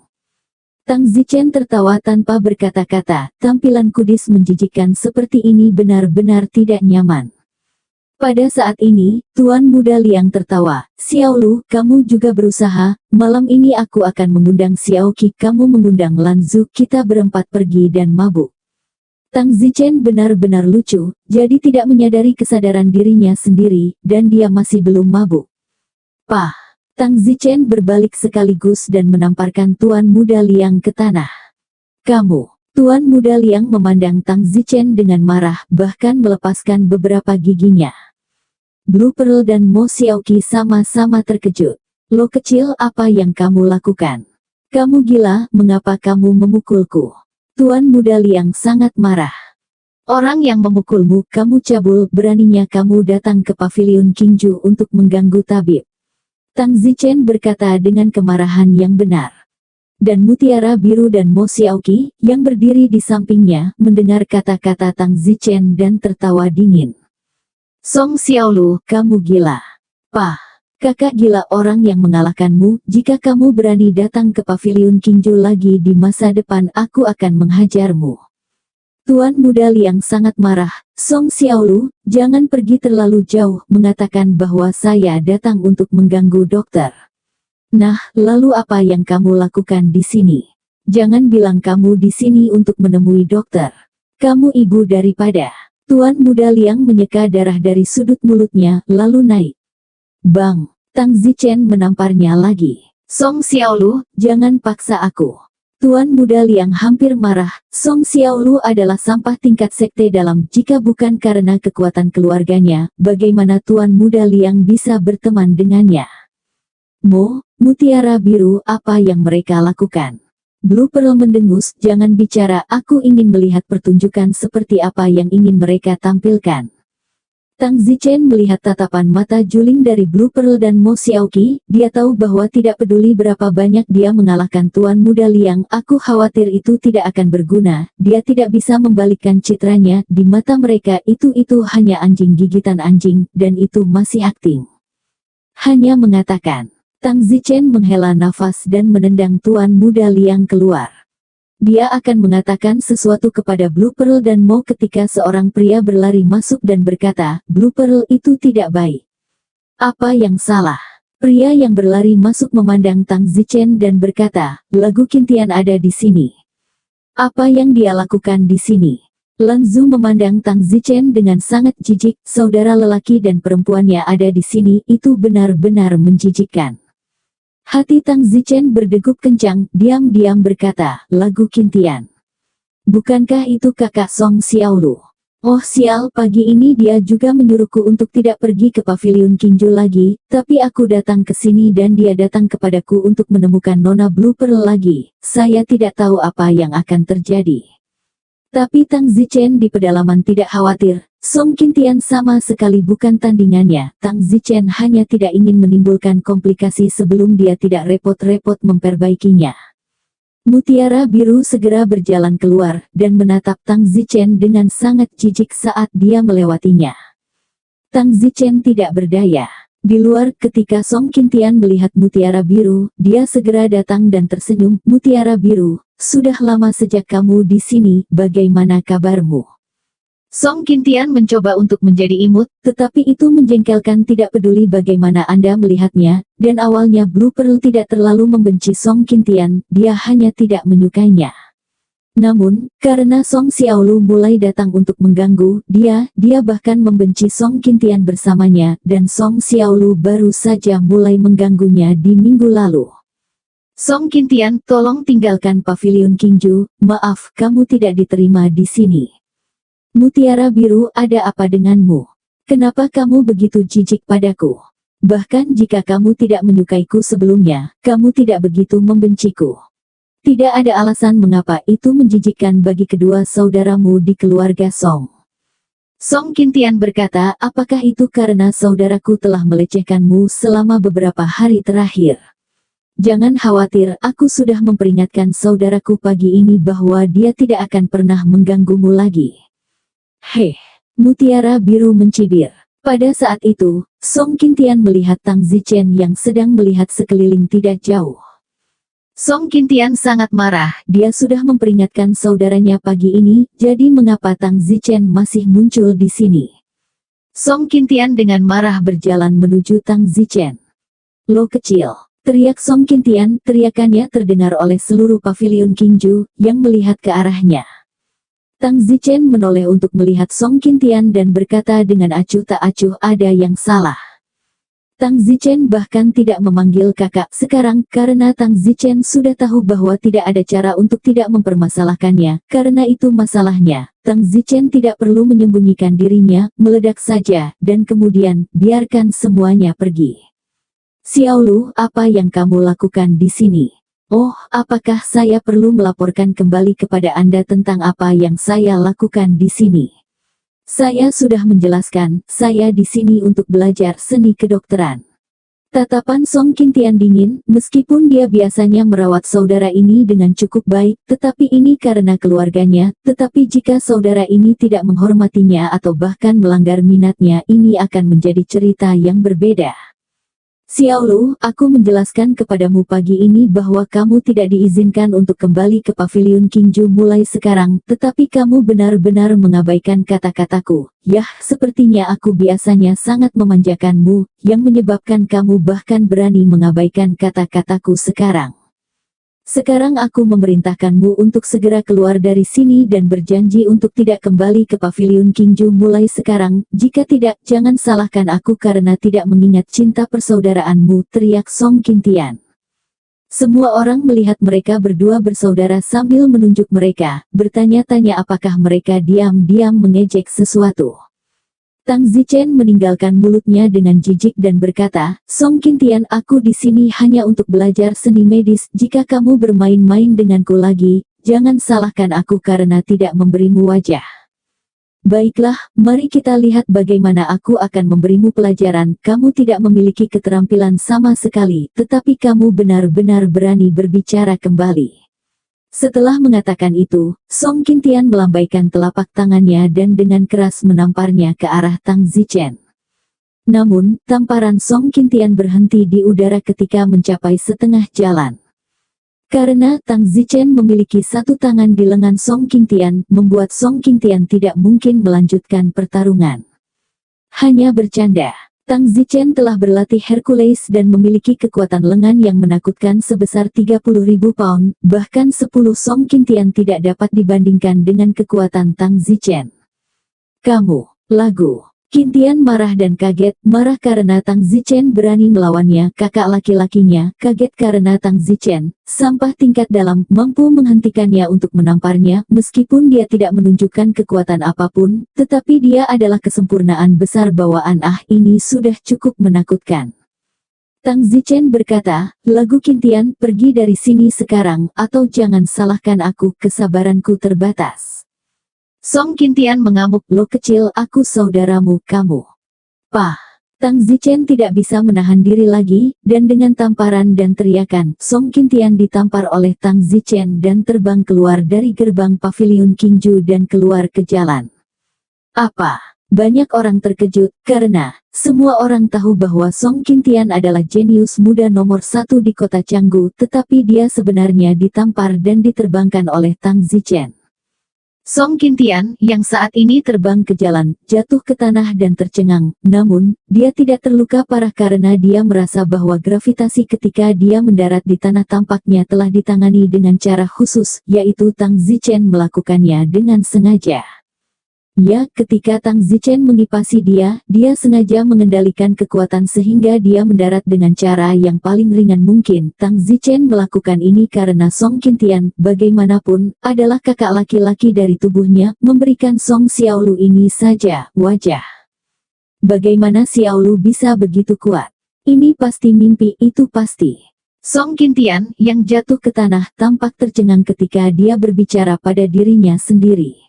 Tang Zichen tertawa tanpa berkata-kata, tampilan kudis menjijikkan seperti ini benar-benar tidak nyaman. Pada saat ini, Tuan Muda Liang tertawa, Xiaolu, kamu juga berusaha, malam ini aku akan mengundang Xiaoqi, kamu mengundang Lanzu, kita berempat pergi dan mabuk. Tang Zichen benar-benar lucu, jadi tidak menyadari kesadaran dirinya sendiri, dan dia masih belum mabuk. Pah! Tang Zichen berbalik sekaligus dan menamparkan Tuan Muda Liang ke tanah. Kamu! Tuan Muda Liang memandang Tang Zichen dengan marah, bahkan melepaskan beberapa giginya. Blue Pearl dan Mo Xiaoqi sama-sama terkejut. Lo kecil, apa yang kamu lakukan? Kamu gila, mengapa kamu memukulku? Tuan Muda Liang sangat marah. Orang yang memukulmu, kamu cabul, beraninya kamu datang ke pavilion Qingju untuk mengganggu tabib. Tang Zichen berkata dengan kemarahan yang benar. Dan Mutiara Biru dan Mo Xiaoqi, yang berdiri di sampingnya, mendengar kata-kata Tang Zichen dan tertawa dingin. Song Xiaolu, kamu gila. Pah, kakak gila orang yang mengalahkanmu, jika kamu berani datang ke pavilion Qingju lagi di masa depan aku akan menghajarmu. Tuan Muda Liang sangat marah, Song Xiaolu, jangan pergi terlalu jauh, mengatakan bahwa saya datang untuk mengganggu dokter. Nah, lalu apa yang kamu lakukan di sini? Jangan bilang kamu di sini untuk menemui dokter. Kamu ibu daripada... Tuan Muda Liang menyeka darah dari sudut mulutnya, lalu naik. Bang! Tang Zichen menamparnya lagi. Song Xiaolu, jangan paksa aku. Tuan Muda Liang hampir marah, Song Xiaolu adalah sampah tingkat sekte dalam, jika bukan karena kekuatan keluarganya, bagaimana Tuan Muda Liang bisa berteman dengannya? Mo, Mutiara Biru, apa yang mereka lakukan? Blue Pearl mendengus, jangan bicara, aku ingin melihat pertunjukan seperti apa yang ingin mereka tampilkan. Tang Zichen melihat tatapan mata juling dari Blue Pearl dan Mo Xiaoqi, dia tahu bahwa tidak peduli berapa banyak dia mengalahkan Tuan Muda Liang, aku khawatir itu tidak akan berguna, dia tidak bisa membalikkan citranya, di mata mereka itu hanya anjing gigitan anjing, dan itu masih akting. Hanya mengatakan. Tang Zichen menghela nafas dan menendang Tuan Muda Liang keluar. Dia akan mengatakan sesuatu kepada Blue Pearl dan Mo ketika seorang pria berlari masuk dan berkata, Blue Pearl itu tidak baik. Apa yang salah? Pria yang berlari masuk memandang Tang Zichen dan berkata, Lagu Qintian ada di sini. Apa yang dia lakukan di sini? Lanzu memandang Tang Zichen dengan sangat jijik, saudara lelaki dan perempuannya ada di sini, itu benar-benar menjijikkan. Hati Tang Zichen berdegup kencang, diam-diam berkata, lagu Qintian. Bukankah itu kakak Song Xiaolu? Oh sial, pagi ini dia juga menyuruhku untuk tidak pergi ke pavilion Qingju lagi, tapi aku datang ke sini dan dia datang kepadaku untuk menemukan Nona Blue Pearl lagi. Saya tidak tahu apa yang akan terjadi. Tapi Tang Zichen di pedalaman tidak khawatir. Song Qintian sama sekali bukan tandingannya. Tang Zichen hanya tidak ingin menimbulkan komplikasi sebelum dia tidak repot-repot memperbaikinya. Mutiara Biru segera berjalan keluar, dan menatap Tang Zichen dengan sangat jijik saat dia melewatinya. Tang Zichen tidak berdaya. Di luar, ketika Song Qintian melihat Mutiara Biru, dia segera datang dan tersenyum. Mutiara Biru, sudah lama sejak kamu di sini, bagaimana kabarmu? Song Qintian mencoba untuk menjadi imut, tetapi itu menjengkelkan. Tidak peduli bagaimana Anda melihatnya, dan awalnya Blue Pearl tidak terlalu membenci Song Qintian, dia hanya tidak menyukainya. Namun, karena Song Xiaolu mulai datang untuk mengganggu, dia bahkan membenci Song Qintian bersamanya, dan Song Xiaolu baru saja mulai mengganggunya di minggu lalu. Song Qintian, tolong tinggalkan pavilion Qingju, maaf, kamu tidak diterima di sini. Mutiara Biru, ada apa denganmu? Kenapa kamu begitu jijik padaku? Bahkan jika kamu tidak menyukaiku sebelumnya, kamu tidak begitu membenciku. Tidak ada alasan mengapa itu menjijikkan bagi kedua saudaramu di keluarga Song. Song Qintian berkata, apakah itu karena saudaraku telah melecehkanmu selama beberapa hari terakhir? Jangan khawatir, aku sudah memperingatkan saudaraku pagi ini bahwa dia tidak akan pernah mengganggumu lagi. Heh, Mutiara Biru mencibir. Pada saat itu, Song Qintian melihat Tang Zichen yang sedang melihat sekeliling tidak jauh. Song Qintian sangat marah, dia sudah memperingatkan saudaranya pagi ini, jadi mengapa Tang Zichen masih muncul di sini? Song Qintian dengan marah berjalan menuju Tang Zichen. Lo kecil, teriak Song Qintian, teriakannya terdengar oleh seluruh pavilion Qingju, yang melihat ke arahnya. Tang Zichen menoleh untuk melihat Song Qintian dan berkata dengan acuh tak acuh, ada yang salah. Tang Zichen bahkan tidak memanggil kakak sekarang, karena Tang Zichen sudah tahu bahwa tidak ada cara untuk tidak mempermasalahkannya. Karena itu masalahnya, Tang Zichen tidak perlu menyembunyikan dirinya, meledak saja, dan kemudian, biarkan semuanya pergi. Xiaolu, apa yang kamu lakukan di sini? Oh, apakah saya perlu melaporkan kembali kepada Anda tentang apa yang saya lakukan di sini? Saya sudah menjelaskan, saya di sini untuk belajar seni kedokteran. Tatapan Song Qintian dingin, meskipun dia biasanya merawat saudara ini dengan cukup baik, tetapi ini karena keluarganya, tetapi jika saudara ini tidak menghormatinya atau bahkan melanggar minatnya, ini akan menjadi cerita yang berbeda. Xiaolu, aku menjelaskan kepadamu pagi ini bahwa kamu tidak diizinkan untuk kembali ke pavilion Qingju mulai sekarang, tetapi kamu benar-benar mengabaikan kata-kataku. Yah, sepertinya aku biasanya sangat memanjakanmu, yang menyebabkan kamu bahkan berani mengabaikan kata-kataku sekarang. Sekarang aku memerintahkanmu untuk segera keluar dari sini dan berjanji untuk tidak kembali ke pavilion Qingju mulai sekarang. Jika tidak, jangan salahkan aku karena tidak mengingat cinta persaudaraanmu, teriak Song Qintian. Semua orang melihat mereka berdua bersaudara sambil menunjuk mereka, bertanya-tanya apakah mereka diam-diam mengejek sesuatu. Tang Zichen meninggalkan mulutnya dengan jijik dan berkata, Song Qintian, aku di sini hanya untuk belajar seni medis. Jika kamu bermain-main denganku lagi, jangan salahkan aku karena tidak memberimu wajah. Baiklah, mari kita lihat bagaimana aku akan memberimu pelajaran. Kamu tidak memiliki keterampilan sama sekali, tetapi kamu benar-benar berani berbicara kembali. Setelah mengatakan itu, Song Qintian melambaikan telapak tangannya dan dengan keras menamparnya ke arah Tang Zichen. Namun, tamparan Song Qintian berhenti di udara ketika mencapai setengah jalan. Karena Tang Zichen memiliki satu tangan di lengan Song Qintian, membuat Song Qintian tidak mungkin melanjutkan pertarungan. Hanya bercanda. Tang Zichen telah berlatih Hercules dan memiliki kekuatan lengan yang menakutkan sebesar 30.000 pound, bahkan 10 Song Qintian tidak dapat dibandingkan dengan kekuatan Tang Zichen. Kamu, lagu Qintian marah dan kaget, marah karena Tang Zichen berani melawannya, kakak laki-lakinya, kaget karena Tang Zichen, sampah tingkat dalam, mampu menghentikannya untuk menamparnya, meskipun dia tidak menunjukkan kekuatan apapun, tetapi dia adalah kesempurnaan besar bawaan ini sudah cukup menakutkan. Tang Zichen berkata, lagu Qintian, pergi dari sini sekarang, atau jangan salahkan aku, kesabaranku terbatas. Song Qintian mengamuk, lo kecil, aku saudaramu, kamu. Pah! Tang Zichen tidak bisa menahan diri lagi, dan dengan tamparan dan teriakan, Song Qintian ditampar oleh Tang Zichen dan terbang keluar dari gerbang paviliun Qingju dan keluar ke jalan. Apa? Banyak orang terkejut, karena semua orang tahu bahwa Song Qintian adalah jenius muda nomor 1 di kota Canggu, tetapi dia sebenarnya ditampar dan diterbangkan oleh Tang Zichen. Song Qintian, yang saat ini terbang ke jalan, jatuh ke tanah dan tercengang, namun, dia tidak terluka parah karena dia merasa bahwa gravitasi ketika dia mendarat di tanah tampaknya telah ditangani dengan cara khusus, yaitu Tang Zichen melakukannya dengan sengaja. Ya, ketika Tang Zichen mengipasi dia sengaja mengendalikan kekuatan sehingga dia mendarat dengan cara yang paling ringan mungkin. Tang Zichen melakukan ini karena Song Qintian, bagaimanapun, adalah kakak laki-laki dari tubuhnya, memberikan Song Xiaolu ini saja, wajah. Bagaimana Xiaolu bisa begitu kuat? Ini pasti mimpi, itu pasti. Song Qintian, yang jatuh ke tanah, tampak tercengang ketika dia berbicara pada dirinya sendiri.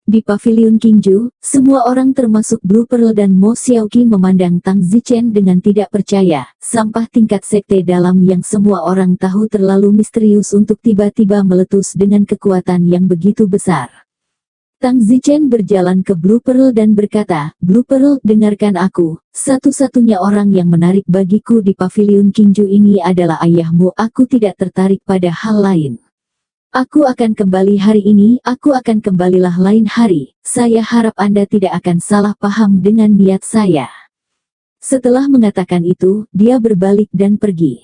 Di paviliun Qingju, semua orang termasuk Blue Pearl dan Mo Xiaoqi memandang Tang Zichen dengan tidak percaya, sampah tingkat sekte dalam yang semua orang tahu terlalu misterius untuk tiba-tiba meletus dengan kekuatan yang begitu besar. Tang Zichen berjalan ke Blue Pearl dan berkata, Blue Pearl, dengarkan aku, satu-satunya orang yang menarik bagiku di paviliun Qingju ini adalah ayahmu, aku tidak tertarik pada hal lain. Aku akan kembali hari ini, aku akan kembalilah lain hari, saya harap Anda tidak akan salah paham dengan niat saya. Setelah mengatakan itu, dia berbalik dan pergi.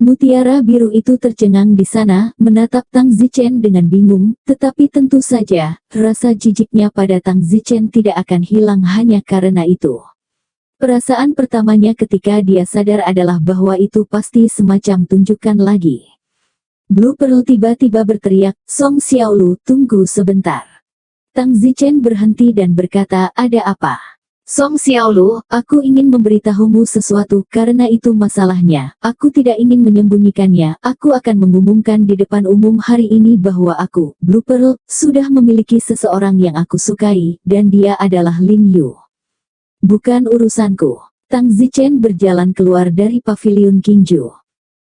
Mutiara biru itu tercengang di sana, menatap Tang Zichen dengan bingung, tetapi tentu saja, rasa jijiknya pada Tang Zichen tidak akan hilang hanya karena itu. Perasaan pertamanya ketika dia sadar adalah bahwa itu pasti semacam tunjukkan lagi. Blue Pearl tiba-tiba berteriak, Song Xiaolu, tunggu sebentar. Tang Zichen berhenti dan berkata, ada apa? Song Xiaolu, aku ingin memberitahumu sesuatu, karena itu masalahnya, aku tidak ingin menyembunyikannya, aku akan mengumumkan di depan umum hari ini bahwa aku, Blue Pearl, sudah memiliki seseorang yang aku sukai, dan dia adalah Lin Yu. Bukan urusanku. Tang Zichen berjalan keluar dari paviliun Qingju.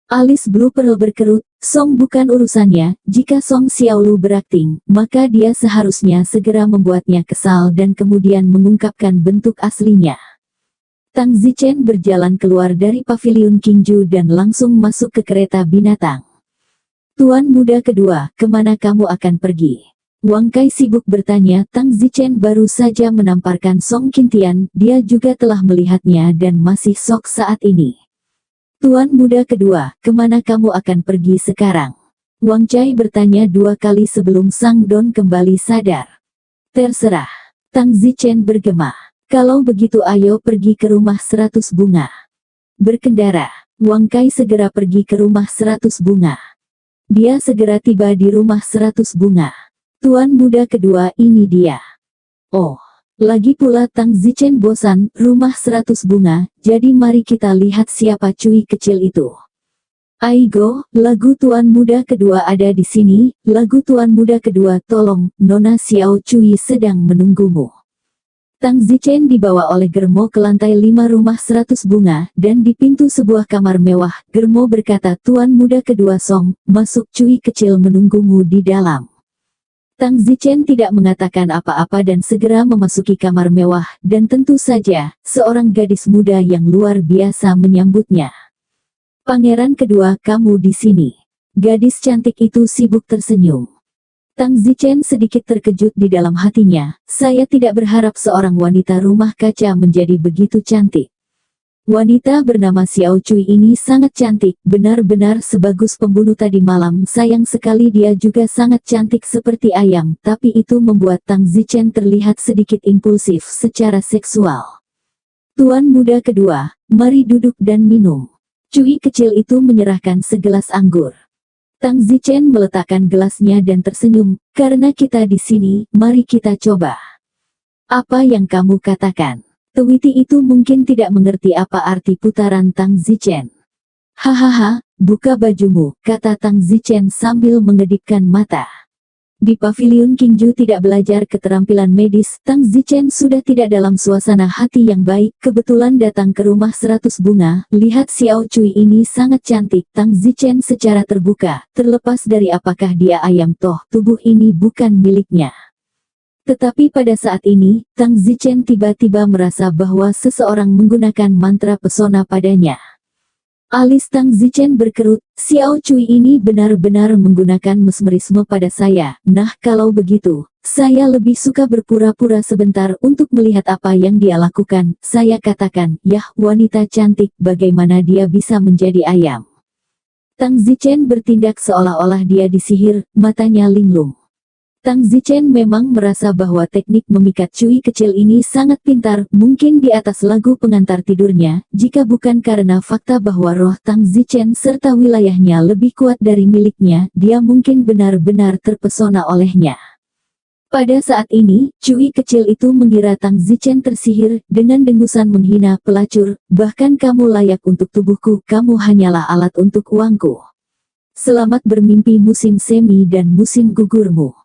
Alis Blue Pearl berkerut, Song bukan urusannya, jika Song Xiaolu berakting, maka dia seharusnya segera membuatnya kesal dan kemudian mengungkapkan bentuk aslinya. Tang Zichen berjalan keluar dari paviliun Qingju dan langsung masuk ke kereta binatang. Tuan muda kedua, kemana kamu akan pergi? Wang Kai sibuk bertanya. Tang Zichen baru saja menamparkan Song Qintian, dia juga telah melihatnya dan masih shock saat ini. Tuan muda kedua, kemana kamu akan pergi sekarang? Wang Cai bertanya 2 kali sebelum Sang Don kembali sadar. Terserah. Tang Zichen bergema. Kalau begitu ayo pergi ke rumah 100 bunga. Berkendara, Wang Kai segera pergi ke rumah 100 bunga. Dia segera tiba di rumah 100 bunga. Tuan muda kedua, ini dia. Oh. Lagi pula Tang Zichen bosan, rumah 100 bunga, jadi mari kita lihat siapa cuy kecil itu. Aigo, lagu tuan muda kedua ada di sini, lagu tuan muda kedua tolong, Nona Xiao Cui sedang menunggumu. Tang Zichen dibawa oleh Germo ke lantai 5 rumah 100 bunga, dan di pintu sebuah kamar mewah, Germo berkata tuan muda kedua Song, masuk cuy kecil menunggumu di dalam. Tang Zichen tidak mengatakan apa-apa dan segera memasuki kamar mewah, dan tentu saja, seorang gadis muda yang luar biasa menyambutnya. Pangeran kedua, kamu di sini. Gadis cantik itu sibuk tersenyum. Tang Zichen sedikit terkejut di dalam hatinya, saya tidak berharap seorang wanita rumah kaca menjadi begitu cantik. Wanita bernama Xiao Cui ini sangat cantik, benar-benar sebagus pembunuh tadi malam. Sayang sekali dia juga sangat cantik seperti ayam, tapi itu membuat Tang Zichen terlihat sedikit impulsif secara seksual. Tuan muda kedua, mari duduk dan minum. Cui kecil itu menyerahkan segelas anggur. Tang Zichen meletakkan gelasnya dan tersenyum, karena kita di sini, mari kita coba. Apa yang kamu katakan? Twiti itu mungkin tidak mengerti apa arti putaran Tang Zichen. Hahaha, buka bajumu, kata Tang Zichen sambil mengedipkan mata. Di pavilion Qingju tidak belajar keterampilan medis, Tang Zichen sudah tidak dalam suasana hati yang baik, kebetulan datang ke rumah 100 bunga, lihat Xiao Cui ini sangat cantik. Tang Zichen secara terbuka, terlepas dari apakah dia ayam toh, tubuh ini bukan miliknya. Tetapi pada saat ini, Tang Zichen tiba-tiba merasa bahwa seseorang menggunakan mantra pesona padanya. Alis Tang Zichen berkerut, Xiao Cui ini benar-benar menggunakan mesmerisme pada saya. Nah kalau begitu, saya lebih suka berpura-pura sebentar untuk melihat apa yang dia lakukan. Saya katakan, yah wanita cantik, bagaimana dia bisa menjadi ayam. Tang Zichen bertindak seolah-olah dia disihir, matanya linglung. Tang Zichen memang merasa bahwa teknik memikat Cui kecil ini sangat pintar, mungkin di atas lagu pengantar tidurnya, jika bukan karena fakta bahwa roh Tang Zichen serta wilayahnya lebih kuat dari miliknya, dia mungkin benar-benar terpesona olehnya. Pada saat ini, Cui kecil itu mengira Tang Zichen tersihir, dengan dengusan menghina, pelacur, bahkan kamu layak untuk tubuhku, kamu hanyalah alat untuk uangku. Selamat bermimpi musim semi dan musim gugurmu.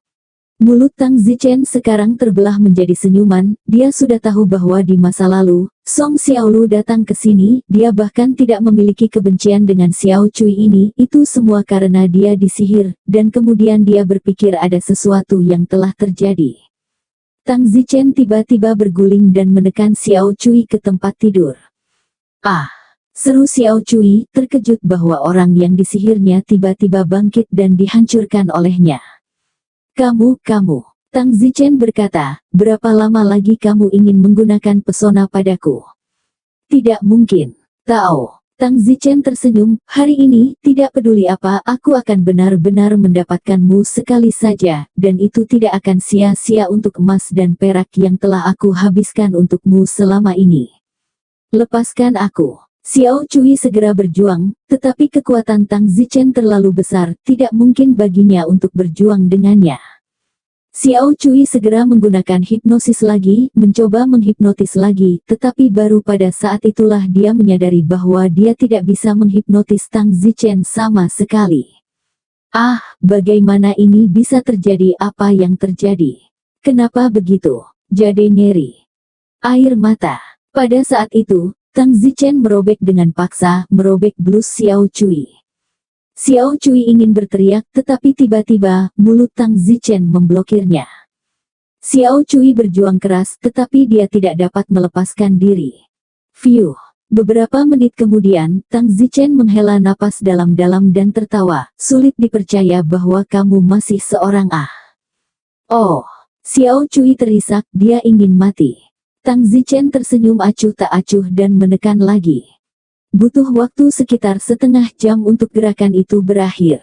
Mulut Tang Zichen sekarang terbelah menjadi senyuman, dia sudah tahu bahwa di masa lalu, Song Xiaolu datang ke sini, dia bahkan tidak memiliki kebencian dengan Xiao Cui ini, itu semua karena dia disihir, dan kemudian dia berpikir ada sesuatu yang telah terjadi. Tang Zichen tiba-tiba berguling dan menekan Xiao Cui ke tempat tidur. Ah! Seru Xiao Cui, terkejut bahwa orang yang disihirnya tiba-tiba bangkit dan dihancurkan olehnya. Kamu, Tang Zichen berkata, berapa lama lagi kamu ingin menggunakan pesona padaku? Tidak mungkin. Tahu. Tang Zichen tersenyum, hari ini, tidak peduli apa, aku akan benar-benar mendapatkanmu sekali saja, dan itu tidak akan sia-sia untuk emas dan perak yang telah aku habiskan untukmu selama ini. Lepaskan aku. Xiao Cui segera berjuang, tetapi kekuatan Tang Zichen terlalu besar, tidak mungkin baginya untuk berjuang dengannya. Xiao Cui segera menggunakan hipnosis lagi, mencoba menghipnotis lagi, tetapi baru pada saat itulah dia menyadari bahwa dia tidak bisa menghipnotis Tang Zichen sama sekali. Ah, bagaimana ini bisa terjadi? Apa yang terjadi? Kenapa begitu? Jade ngeri. Air mata. Pada saat itu, Tang Zichen merobek dengan paksa, merobek blus Xiao Cui. Xiao Cui ingin berteriak, tetapi tiba-tiba, mulut Tang Zichen memblokirnya. Xiao Cui berjuang keras, tetapi dia tidak dapat melepaskan diri. Fiuh. Beberapa menit kemudian, Tang Zichen menghela napas dalam-dalam dan tertawa, sulit dipercaya bahwa kamu masih seorang Oh. Xiao Cui terisak, dia ingin mati. Tang Zichen tersenyum acuh tak acuh dan menekan lagi. Butuh waktu sekitar setengah jam untuk gerakan itu berakhir.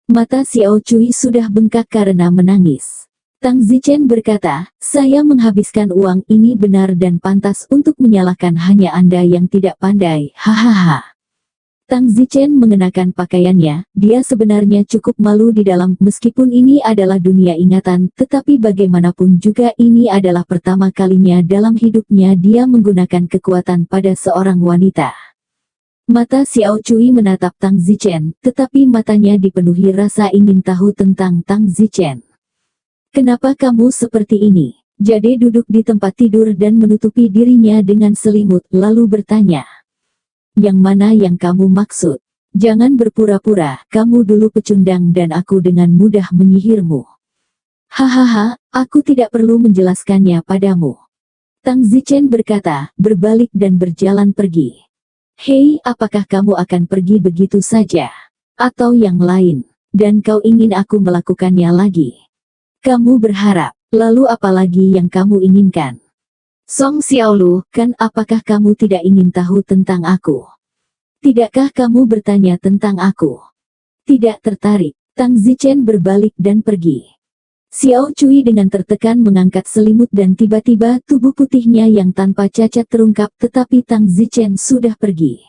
Mata Xiao Cui sudah bengkak karena menangis. Tang Zichen berkata, saya menghabiskan uang ini benar dan pantas untuk menyalahkan hanya Anda yang tidak pandai, hahaha. Tang Zichen mengenakan pakaiannya, dia sebenarnya cukup malu di dalam, meskipun ini adalah dunia ingatan, tetapi bagaimanapun juga ini adalah pertama kalinya dalam hidupnya dia menggunakan kekuatan pada seorang wanita. Mata Xiao Cui menatap Tang Zichen, tetapi matanya dipenuhi rasa ingin tahu tentang Tang Zichen. Kenapa kamu seperti ini? Jade duduk di tempat tidur dan menutupi dirinya dengan selimut, lalu bertanya. Yang mana yang kamu maksud? Jangan berpura-pura, kamu dulu pecundang dan aku dengan mudah menyihirmu. Hahaha, aku tidak perlu menjelaskannya padamu. Tang Zichen berkata, berbalik dan berjalan pergi. Hei, apakah kamu akan pergi begitu saja? Atau yang lain? Dan kau ingin aku melakukannya lagi? Kamu berharap, lalu apa lagi yang kamu inginkan? Song Xiaolu, kan apakah kamu tidak ingin tahu tentang aku? Tidakkah kamu bertanya tentang aku? Tidak tertarik. Tang Zichen berbalik dan pergi. Xiao Cui dengan tertekan mengangkat selimut dan tiba-tiba tubuh putihnya yang tanpa cacat terungkap, tetapi Tang Zichen sudah pergi.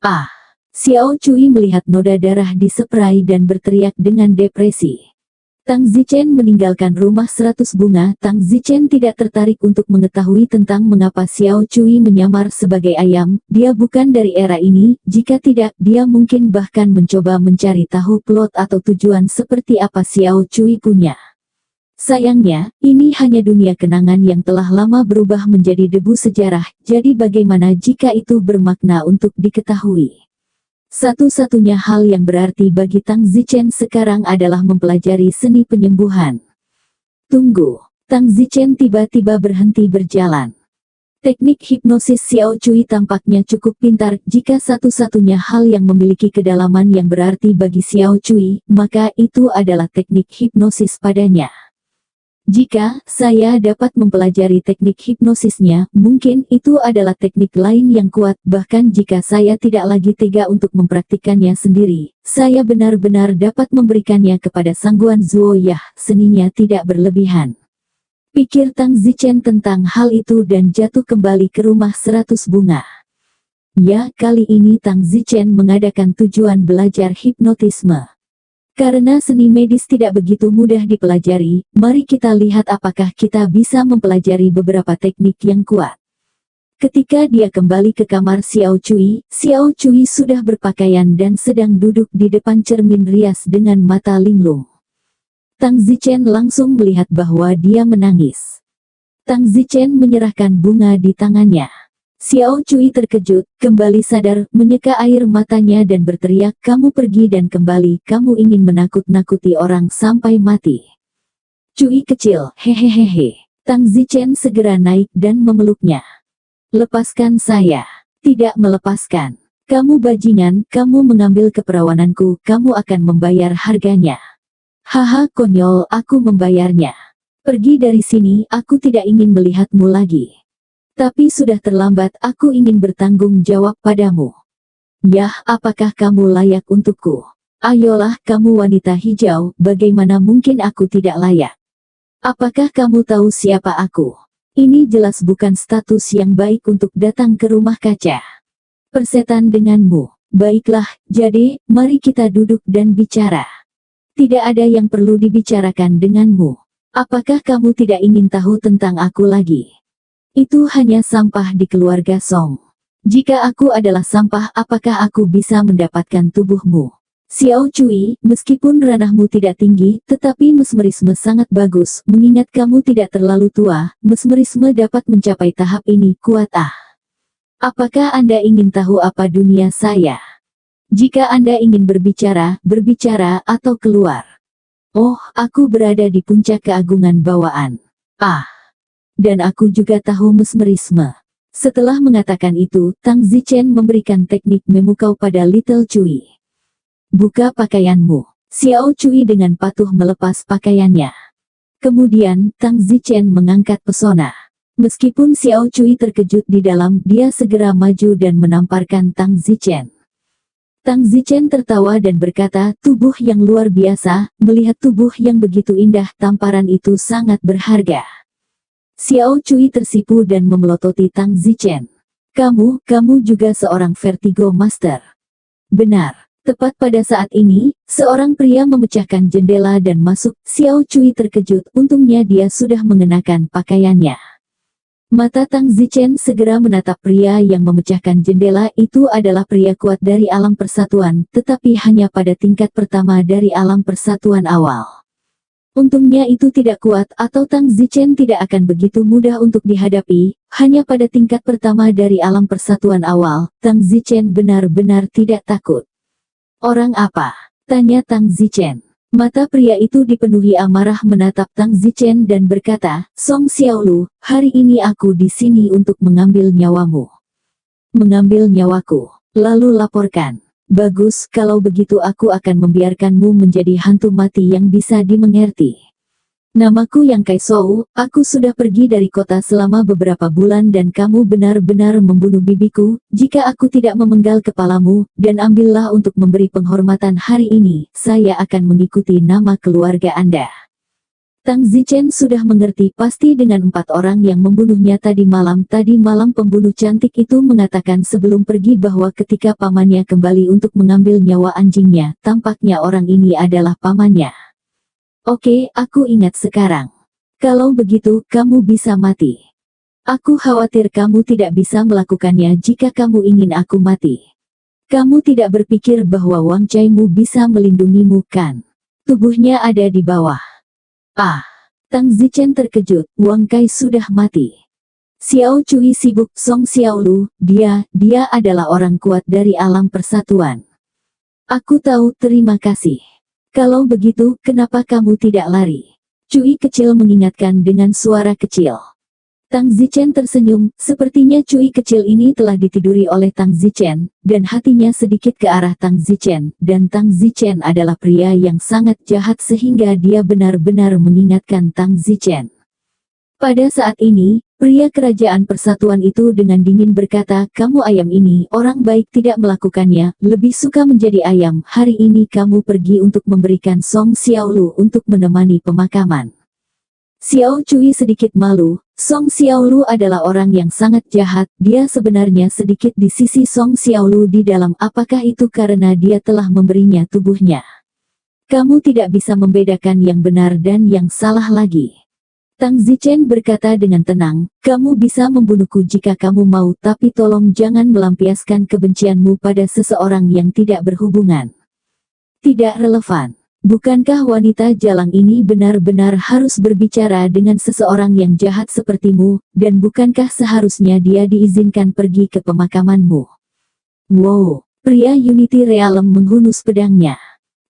Ah! Xiao Cui melihat noda darah di spray dan berteriak dengan depresi. Tang Zichen meninggalkan rumah 100 bunga. Tang Zichen tidak tertarik untuk mengetahui tentang mengapa Xiao Cui menyamar sebagai ayam. Dia bukan dari era ini, jika tidak, dia mungkin bahkan mencoba mencari tahu plot atau tujuan seperti apa Xiao Cui punya. Sayangnya, ini hanya dunia kenangan yang telah lama berubah menjadi debu sejarah, jadi bagaimana jika itu bermakna untuk diketahui? Satu-satunya hal yang berarti bagi Tang Zichen sekarang adalah mempelajari seni penyembuhan. Tunggu, Tang Zichen tiba-tiba berhenti berjalan. Teknik hipnosis Xiao Cui tampaknya cukup pintar. Jika satu-satunya hal yang memiliki kedalaman yang berarti bagi Xiao Cui, maka itu adalah teknik hipnosis padanya. Jika saya dapat mempelajari teknik hipnosisnya, mungkin itu adalah teknik lain yang kuat. Bahkan jika saya tidak lagi tega untuk mempraktikkannya sendiri, saya benar-benar dapat memberikannya kepada Sangguan Zuo Yah. Seninya tidak berlebihan. Pikir Tang Zichen tentang hal itu dan jatuh kembali ke rumah 100 bunga. Ya, kali ini Tang Zichen mengadakan tujuan belajar hipnotisme. Karena seni medis tidak begitu mudah dipelajari, mari kita lihat apakah kita bisa mempelajari beberapa teknik yang kuat. Ketika dia kembali ke kamar Xiao Cui sudah berpakaian dan sedang duduk di depan cermin rias dengan mata linglung. Tang Zichen langsung melihat bahwa dia menangis. Tang Zichen menyerahkan bunga di tangannya. Xiao Cui terkejut, kembali sadar, menyeka air matanya dan berteriak, "Kamu pergi dan kembali, kamu ingin menakut-nakuti orang sampai mati." Cui kecil, hehehehe. Tang Zichen segera naik dan memeluknya. "Lepaskan saya." "Tidak melepaskan. Kamu bajingan, kamu mengambil keperawananku, kamu akan membayar harganya." "Haha konyol, aku membayarnya. Pergi dari sini, aku tidak ingin melihatmu lagi." "Tapi sudah terlambat, aku ingin bertanggung jawab padamu." "Yah, apakah kamu layak untukku? Ayolah, kamu wanita hijau, bagaimana mungkin aku tidak layak? Apakah kamu tahu siapa aku? Ini jelas bukan status yang baik untuk datang ke rumah kaca. Persetan denganmu. Baiklah, jadi, mari kita duduk dan bicara. Tidak ada yang perlu dibicarakan denganmu. Apakah kamu tidak ingin tahu tentang aku lagi? Itu hanya sampah di keluarga Song. Jika aku adalah sampah, apakah aku bisa mendapatkan tubuhmu?" "Xiao Cui, meskipun ranahmu tidak tinggi, tetapi mesmerisme sangat bagus. Mengingat kamu tidak terlalu tua, mesmerisme dapat mencapai tahap ini. Kuat ah. Apakah Anda ingin tahu apa dunia saya? Jika Anda ingin berbicara, berbicara atau keluar." "Oh, aku berada di puncak keagungan bawaan. Ah. Dan aku juga tahu mesmerisme." Setelah mengatakan itu, Tang Zichen memberikan teknik memukau pada Little Cui. "Buka pakaianmu." Xiao Cui dengan patuh melepas pakaiannya. Kemudian, Tang Zichen mengangkat pesona. Meskipun Xiao Cui terkejut di dalam, dia segera maju dan menamparkan Tang Zichen. Tang Zichen tertawa dan berkata, "Tubuh yang luar biasa, melihat tubuh yang begitu indah, tamparan itu sangat berharga." Xiao Cui tersipu dan memelototi Tang Zichen. Kamu juga seorang vertigo master." "Benar." Tepat pada saat ini, seorang pria memecahkan jendela dan masuk. Xiao Cui terkejut, untungnya dia sudah mengenakan pakaiannya. Mata Tang Zichen segera menatap pria yang memecahkan jendela. Itu adalah pria kuat dari alam persatuan, tetapi hanya pada tingkat pertama dari alam persatuan awal. Untungnya itu tidak kuat, atau Tang Zichen tidak akan begitu mudah untuk dihadapi. Hanya pada tingkat pertama dari alam persatuan awal, Tang Zichen benar-benar tidak takut. "Orang apa?" tanya Tang Zichen. Mata pria itu dipenuhi amarah menatap Tang Zichen dan berkata, "Song Xiaolu, hari ini aku di sini untuk mengambil nyawamu." "Mengambil nyawaku? Lalu laporkan." "Bagus, kalau begitu aku akan membiarkanmu menjadi hantu mati yang bisa dimengerti." Namaku Yang Kai Sou, aku sudah pergi dari kota selama beberapa bulan dan kamu benar-benar membunuh bibiku. Jika aku tidak memenggal kepalamu, dan ambillah untuk memberi penghormatan hari ini, saya akan mengikuti nama keluarga Anda. Tang Zichen sudah mengerti pasti dengan 4 orang yang membunuhnya tadi malam. Tadi malam pembunuh cantik itu mengatakan sebelum pergi bahwa ketika pamannya kembali untuk mengambil nyawa anjingnya, tampaknya orang ini adalah pamannya. Oke, aku ingat sekarang. Kalau begitu, kamu bisa mati. Aku khawatir kamu tidak bisa melakukannya jika kamu ingin aku mati. Kamu tidak berpikir bahwa Wang Chaimu bisa melindungimu kan? Tubuhnya ada di bawah. Ah, Tang Zichen terkejut, Wang Kai sudah mati. Xiao Cui sibuk, Song Xiaolu, dia adalah orang kuat dari alam persatuan. Aku tahu, terima kasih. Kalau begitu, kenapa kamu tidak lari? Cui kecil mengingatkan dengan suara kecil. Tang Zichen tersenyum, sepertinya Cui kecil ini telah ditiduri oleh Tang Zichen, dan hatinya sedikit ke arah Tang Zichen, dan Tang Zichen adalah pria yang sangat jahat sehingga dia benar-benar mengingatkan Tang Zichen. Pada saat ini, pria kerajaan persatuan itu dengan dingin berkata, kamu ayam ini, orang baik tidak melakukannya, lebih suka menjadi ayam. Hari ini kamu pergi untuk memberikan Song Xiaolu untuk menemani pemakaman. Xiao Cui sedikit malu, Song Xiaolu adalah orang yang sangat jahat, dia sebenarnya sedikit di sisi Song Xiaolu di dalam. Apakah itu karena dia telah memberinya tubuhnya? Kamu tidak bisa membedakan yang benar dan yang salah lagi. Tang Zichen berkata dengan tenang, kamu bisa membunuhku jika kamu mau, tapi tolong jangan melampiaskan kebencianmu pada seseorang yang tidak berhubungan. Tidak relevan. Bukankah wanita jalang ini benar-benar harus berbicara dengan seseorang yang jahat sepertimu, dan bukankah seharusnya dia diizinkan pergi ke pemakamanmu? Wow, pria Unity Realm menghunus pedangnya.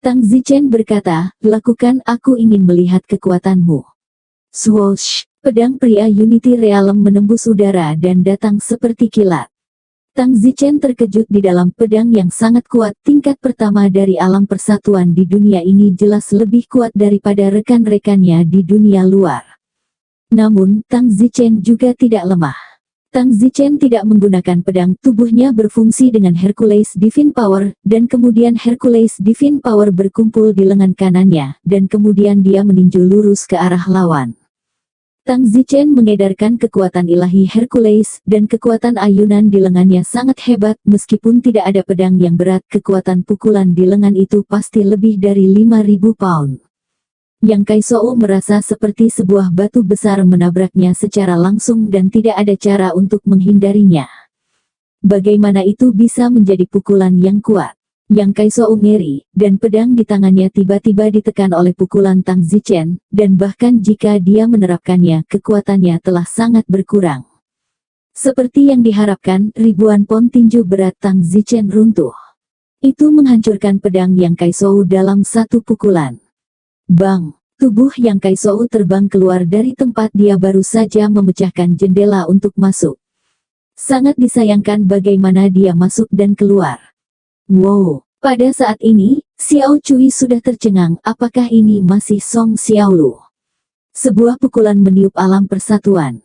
Tang Zichen berkata, lakukan, aku ingin melihat kekuatanmu. Swoosh, pedang pria Unity Realm menembus udara dan datang seperti kilat. Tang Zichen terkejut di dalam pedang yang sangat kuat. Tingkat pertama dari alam persatuan di dunia ini jelas lebih kuat daripada rekan-rekannya di dunia luar. Namun, Tang Zichen juga tidak lemah. Tang Zichen tidak menggunakan pedang, tubuhnya berfungsi dengan Hercules Divine Power, dan kemudian Hercules Divine Power berkumpul di lengan kanannya, dan kemudian dia meninju lurus ke arah lawan. Tang Zichen mengedarkan kekuatan ilahi Hercules, dan kekuatan ayunan di lengannya sangat hebat. Meskipun tidak ada pedang yang berat, kekuatan pukulan di lengan itu pasti lebih dari 5.000 pound. Yang Kai Sou merasa seperti sebuah batu besar menabraknya secara langsung dan tidak ada cara untuk menghindarinya. Bagaimana itu bisa menjadi pukulan yang kuat? Yang Kai Sou ngeri, dan pedang di tangannya tiba-tiba ditekan oleh pukulan Tang Zichen, dan bahkan jika dia menerapkannya, kekuatannya telah sangat berkurang. Seperti yang diharapkan, ribuan pon tinju berat Tang Zichen runtuh. Itu menghancurkan pedang Yang Kai Sou dalam satu pukulan. Bang! Tubuh Yang Kai Sou terbang keluar dari tempat dia baru saja memecahkan jendela untuk masuk. Sangat disayangkan bagaimana dia masuk dan keluar. Wow! Pada saat ini, Xiao Cui sudah tercengang, apakah ini masih Song Xiaolu? Sebuah pukulan meniup alam persatuan.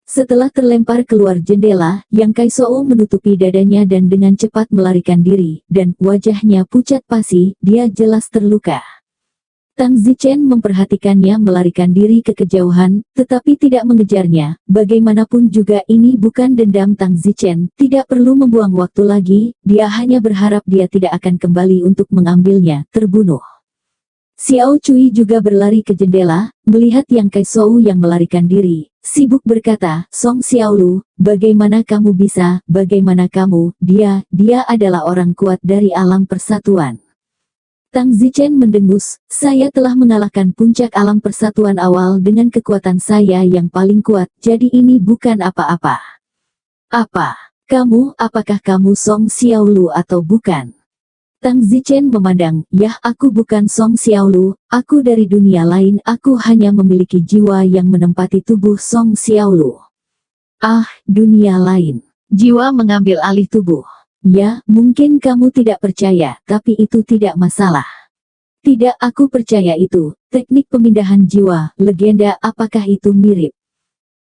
Setelah terlempar keluar jendela, Yang Kai Sou menutupi dadanya dan dengan cepat melarikan diri, dan wajahnya pucat pasi, dia jelas terluka. Tang Zichen memperhatikannya melarikan diri ke kejauhan, tetapi tidak mengejarnya. Bagaimanapun juga ini bukan dendam Tang Zichen, tidak perlu membuang waktu lagi, dia hanya berharap dia tidak akan kembali untuk mengambilnya, terbunuh. Xiao Cui juga berlari ke jendela, melihat Yang Kai Sou yang melarikan diri, sibuk berkata, Song Xiaolu, bagaimana kamu bisa, bagaimana kamu, dia adalah orang kuat dari alam persatuan. Tang Zichen mendengus, saya telah mengalahkan puncak alam persatuan awal dengan kekuatan saya yang paling kuat, jadi ini bukan apa-apa. Apa? Kamu, apakah kamu Song Xiaolu atau bukan? Tang Zichen memandang, yah aku bukan Song Xiaolu, aku dari dunia lain, aku hanya memiliki jiwa yang menempati tubuh Song Xiaolu. Ah, dunia lain. Jiwa mengambil alih tubuh. Ya, mungkin kamu tidak percaya, tapi itu tidak masalah. Tidak, aku percaya itu. teknik pemindahan jiwa, legenda, apakah itu mirip?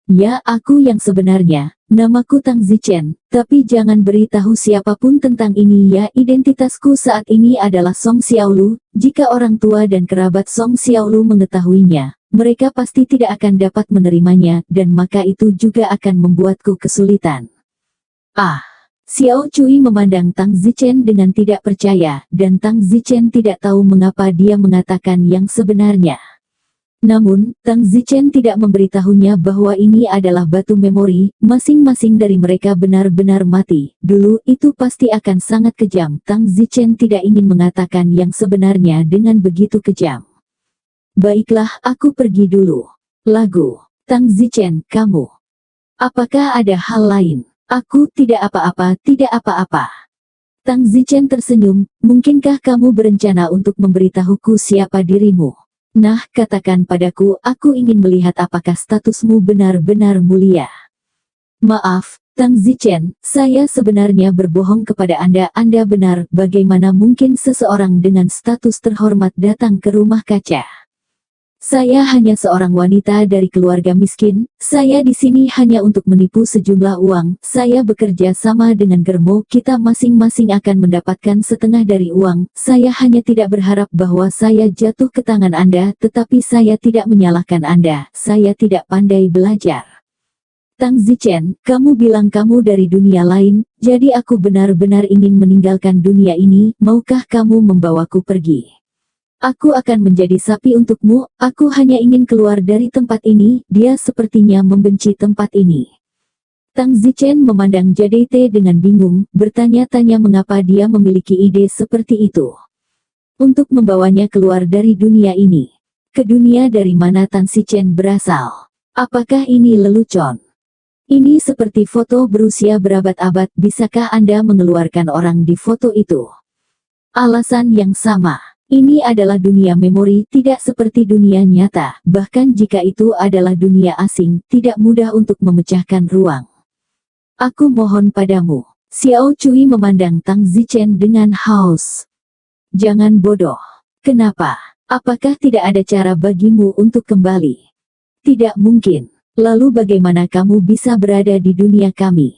Ya, aku yang sebenarnya. Namaku Tang Zichen, tapi jangan beritahu siapapun tentang ini ya. Identitasku saat ini adalah Song Xiaolu. Jika orang tua dan kerabat Song Xiaolu mengetahuinya, mereka pasti tidak akan dapat menerimanya, dan maka itu juga akan membuatku kesulitan. Ah, Xiao Cui memandang Tang Zichen dengan tidak percaya, dan Tang Zichen tidak tahu mengapa dia mengatakan yang sebenarnya. Namun, Tang Zichen tidak memberitahunya bahwa ini adalah batu memori, masing-masing dari mereka benar-benar mati. Dulu, itu pasti akan sangat kejam. Tang Zichen tidak ingin mengatakan yang sebenarnya dengan begitu kejam. Baiklah, aku pergi dulu. Lagu, Tang Zichen, kamu. Apakah ada hal lain? Aku tidak apa-apa, tidak apa-apa. Tang Zichen tersenyum, mungkinkah kamu berencana untuk memberitahuku siapa dirimu? Nah, katakan padaku, aku ingin melihat apakah statusmu benar-benar mulia. Maaf, Tang Zichen, saya sebenarnya berbohong kepada Anda. Anda benar, bagaimana mungkin seseorang dengan status terhormat datang ke rumah kaca? Saya hanya seorang wanita dari keluarga miskin, saya di sini hanya untuk menipu sejumlah uang, saya bekerja sama dengan Germo, kita masing-masing akan mendapatkan setengah dari uang, saya hanya tidak berharap bahwa saya jatuh ke tangan Anda, tetapi saya tidak menyalahkan Anda, saya tidak pandai belajar. Tang Zichen, kamu bilang kamu dari dunia lain, jadi aku benar-benar ingin meninggalkan dunia ini, maukah kamu membawaku pergi? Aku akan menjadi sapi untukmu, aku hanya ingin keluar dari tempat ini, dia sepertinya membenci tempat ini. Tang Zichen memandang JDT dengan bingung, bertanya-tanya mengapa dia memiliki ide seperti itu. Untuk membawanya keluar dari dunia ini. Ke dunia dari mana Tang Zichen berasal? Apakah ini lelucon? Ini seperti foto berusia berabad-abad, bisakah Anda mengeluarkan orang di foto itu? Alasan yang sama. Ini adalah dunia memori, tidak seperti dunia nyata, bahkan jika itu adalah dunia asing, tidak mudah untuk memecahkan ruang. Aku mohon padamu. Xiao Cui memandang Tang Zichen dengan haus. Jangan bodoh. Kenapa? Apakah tidak ada cara bagimu untuk kembali? Tidak mungkin. Lalu bagaimana kamu bisa berada di dunia kami?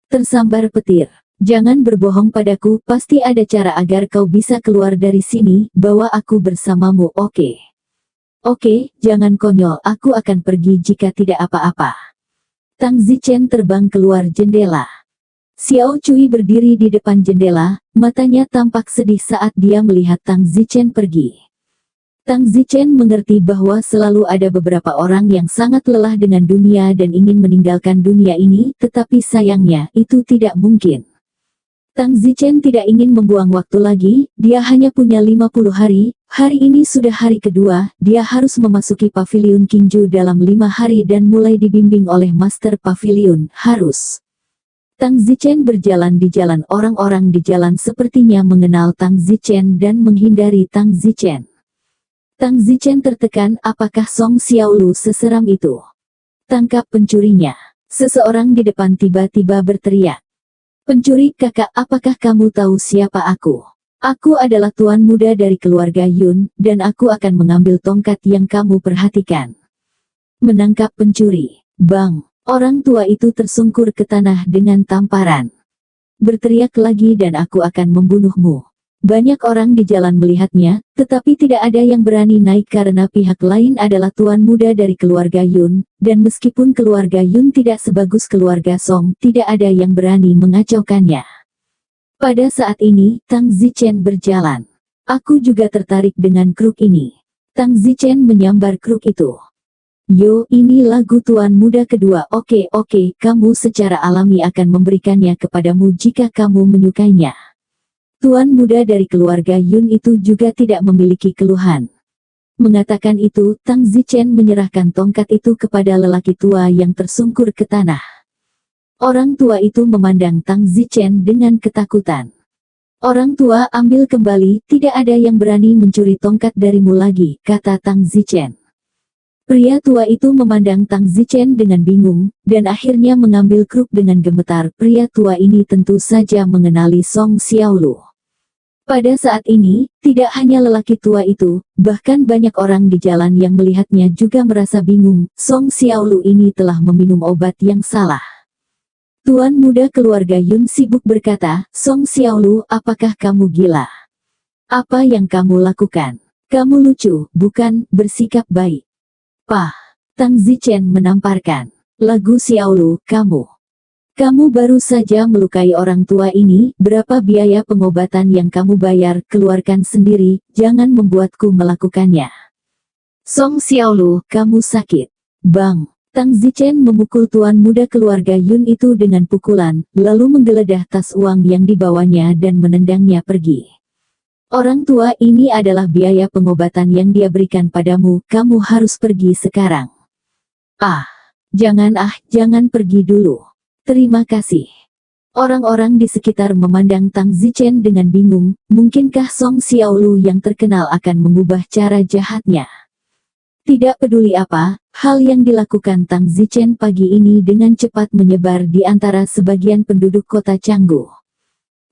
Tersambar petir. Jangan berbohong padaku, pasti ada cara agar kau bisa keluar dari sini, bawa aku bersamamu, oke? Oke, jangan konyol, aku akan pergi jika tidak apa-apa. Tang Zichen terbang keluar jendela. Xiao Cui berdiri di depan jendela, matanya tampak sedih saat dia melihat Tang Zichen pergi. Tang Zichen mengerti bahwa selalu ada beberapa orang yang sangat lelah dengan dunia dan ingin meninggalkan dunia ini, tetapi sayangnya, itu tidak mungkin. Tang Zichen tidak ingin membuang waktu lagi, dia hanya punya 50 hari, hari ini sudah hari kedua, dia harus memasuki Paviliun Qingju dalam 5 hari dan mulai dibimbing oleh Master Paviliun, harus. Tang Zichen berjalan di jalan, orang-orang di jalan sepertinya mengenal Tang Zichen dan menghindari Tang Zichen. Tang Zichen tertekan, apakah Song Xiaolu seseram itu? Tangkap pencurinya. Seseorang di depan tiba-tiba berteriak. Pencuri kakak, apakah kamu tahu siapa aku? Aku adalah tuan muda dari keluarga Yun, dan aku akan mengambil tongkat yang kamu perhatikan. Menangkap pencuri. Bang! Orang tua itu tersungkur ke tanah dengan tamparan. Berteriak lagi dan aku akan membunuhmu. Banyak orang di jalan melihatnya, tetapi tidak ada yang berani naik karena pihak lain adalah tuan muda dari keluarga Yun, dan meskipun keluarga Yun tidak sebagus keluarga Song, tidak ada yang berani mengacaukannya. Pada saat ini, Tang Zichen berjalan. Aku juga tertarik dengan kruk ini. Tang Zichen menyambar kruk itu. Yo, ini lagu tuan muda kedua, oke, kamu secara alami akan memberikannya kepadamu jika kamu menyukainya. Tuan muda dari keluarga Yun itu juga tidak memiliki keluhan. Mengatakan itu, Tang Zichen menyerahkan tongkat itu kepada lelaki tua yang tersungkur ke tanah. Orang tua itu memandang Tang Zichen dengan ketakutan. Orang tua, ambil kembali, tidak ada yang berani mencuri tongkat darimu lagi, kata Tang Zichen. Pria tua itu memandang Tang Zichen dengan bingung, dan akhirnya mengambil kruk dengan gemetar. Pria tua ini tentu saja mengenali Song Xiaolu. Pada saat ini, tidak hanya lelaki tua itu, bahkan banyak orang di jalan yang melihatnya juga merasa bingung, Song Xiaolu ini telah meminum obat yang salah. Tuan muda keluarga Yun sibuk berkata, Song Xiaolu, apakah kamu gila? Apa yang kamu lakukan? Kamu lucu, bukan, bersikap baik. Pah, Tang Zichen menamparkan. Lagu Xiaolu, Kamu baru saja melukai orang tua ini, berapa biaya pengobatan yang kamu bayar, keluarkan sendiri, jangan membuatku melakukannya. Song Xiaolu, kamu sakit. Bang! Tang Zichen memukul tuan muda keluarga Yun itu dengan pukulan, lalu menggeledah tas uang yang dibawanya dan menendangnya pergi. Orang tua ini adalah biaya pengobatan yang dia berikan padamu, kamu harus pergi sekarang. Jangan pergi dulu. Terima kasih. Orang-orang di sekitar memandang Tang Zichen dengan bingung, mungkinkah Song Xiaolu yang terkenal akan mengubah cara jahatnya? Tidak peduli apa, hal yang dilakukan Tang Zichen pagi ini dengan cepat menyebar di antara sebagian penduduk kota Canggu.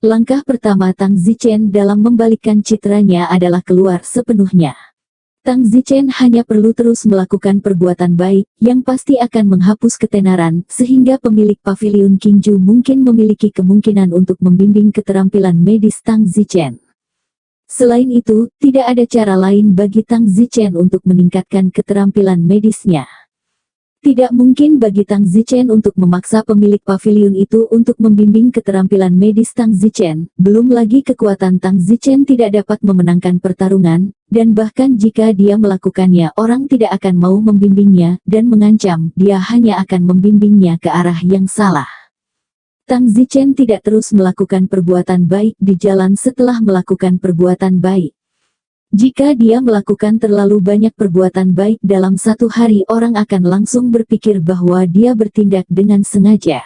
Langkah pertama Tang Zichen dalam membalikkan citranya adalah keluar sepenuhnya. Tang Zichen hanya perlu terus melakukan perbuatan baik, yang pasti akan menghapus ketenaran, sehingga pemilik paviliun Qingju mungkin memiliki kemungkinan untuk membimbing keterampilan medis Tang Zichen. Selain itu, tidak ada cara lain bagi Tang Zichen untuk meningkatkan keterampilan medisnya. Tidak mungkin bagi Tang Zichen untuk memaksa pemilik paviliun itu untuk membimbing keterampilan medis Tang Zichen, belum lagi kekuatan Tang Zichen tidak dapat memenangkan pertarungan, dan bahkan jika dia melakukannya orang tidak akan mau membimbingnya, dan mengancam dia hanya akan membimbingnya ke arah yang salah. Tang Zichen tidak terus melakukan perbuatan baik di jalan setelah melakukan perbuatan baik. Jika dia melakukan terlalu banyak perbuatan baik dalam satu hari orang akan langsung berpikir bahwa dia bertindak dengan sengaja.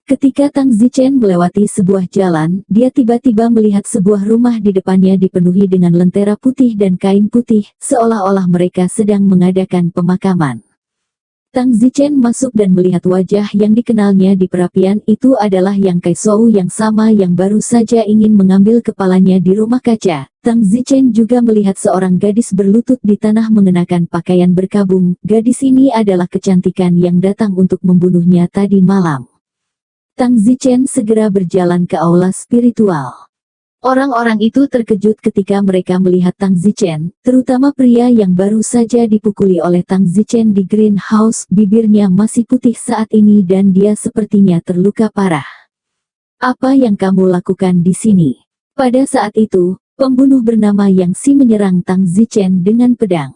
Ketika Tang Zichen melewati sebuah jalan, dia tiba-tiba melihat sebuah rumah di depannya dipenuhi dengan lentera putih dan kain putih, seolah-olah mereka sedang mengadakan pemakaman. Tang Zichen masuk dan melihat wajah yang dikenalnya di perapian itu adalah Yang Kaisou yang sama yang baru saja ingin mengambil kepalanya di rumah kaca. Tang Zichen juga melihat seorang gadis berlutut di tanah mengenakan pakaian berkabung. Gadis ini adalah kecantikan yang datang untuk membunuhnya tadi malam. Tang Zichen segera berjalan ke aula spiritual. Orang-orang itu terkejut ketika mereka melihat Tang Zichen, terutama pria yang baru saja dipukuli oleh Tang Zichen di greenhouse. Bibirnya masih putih saat ini dan dia sepertinya terluka parah. Apa yang kamu lakukan di sini? Pada saat itu, pembunuh bernama Yang Si menyerang Tang Zichen dengan pedang.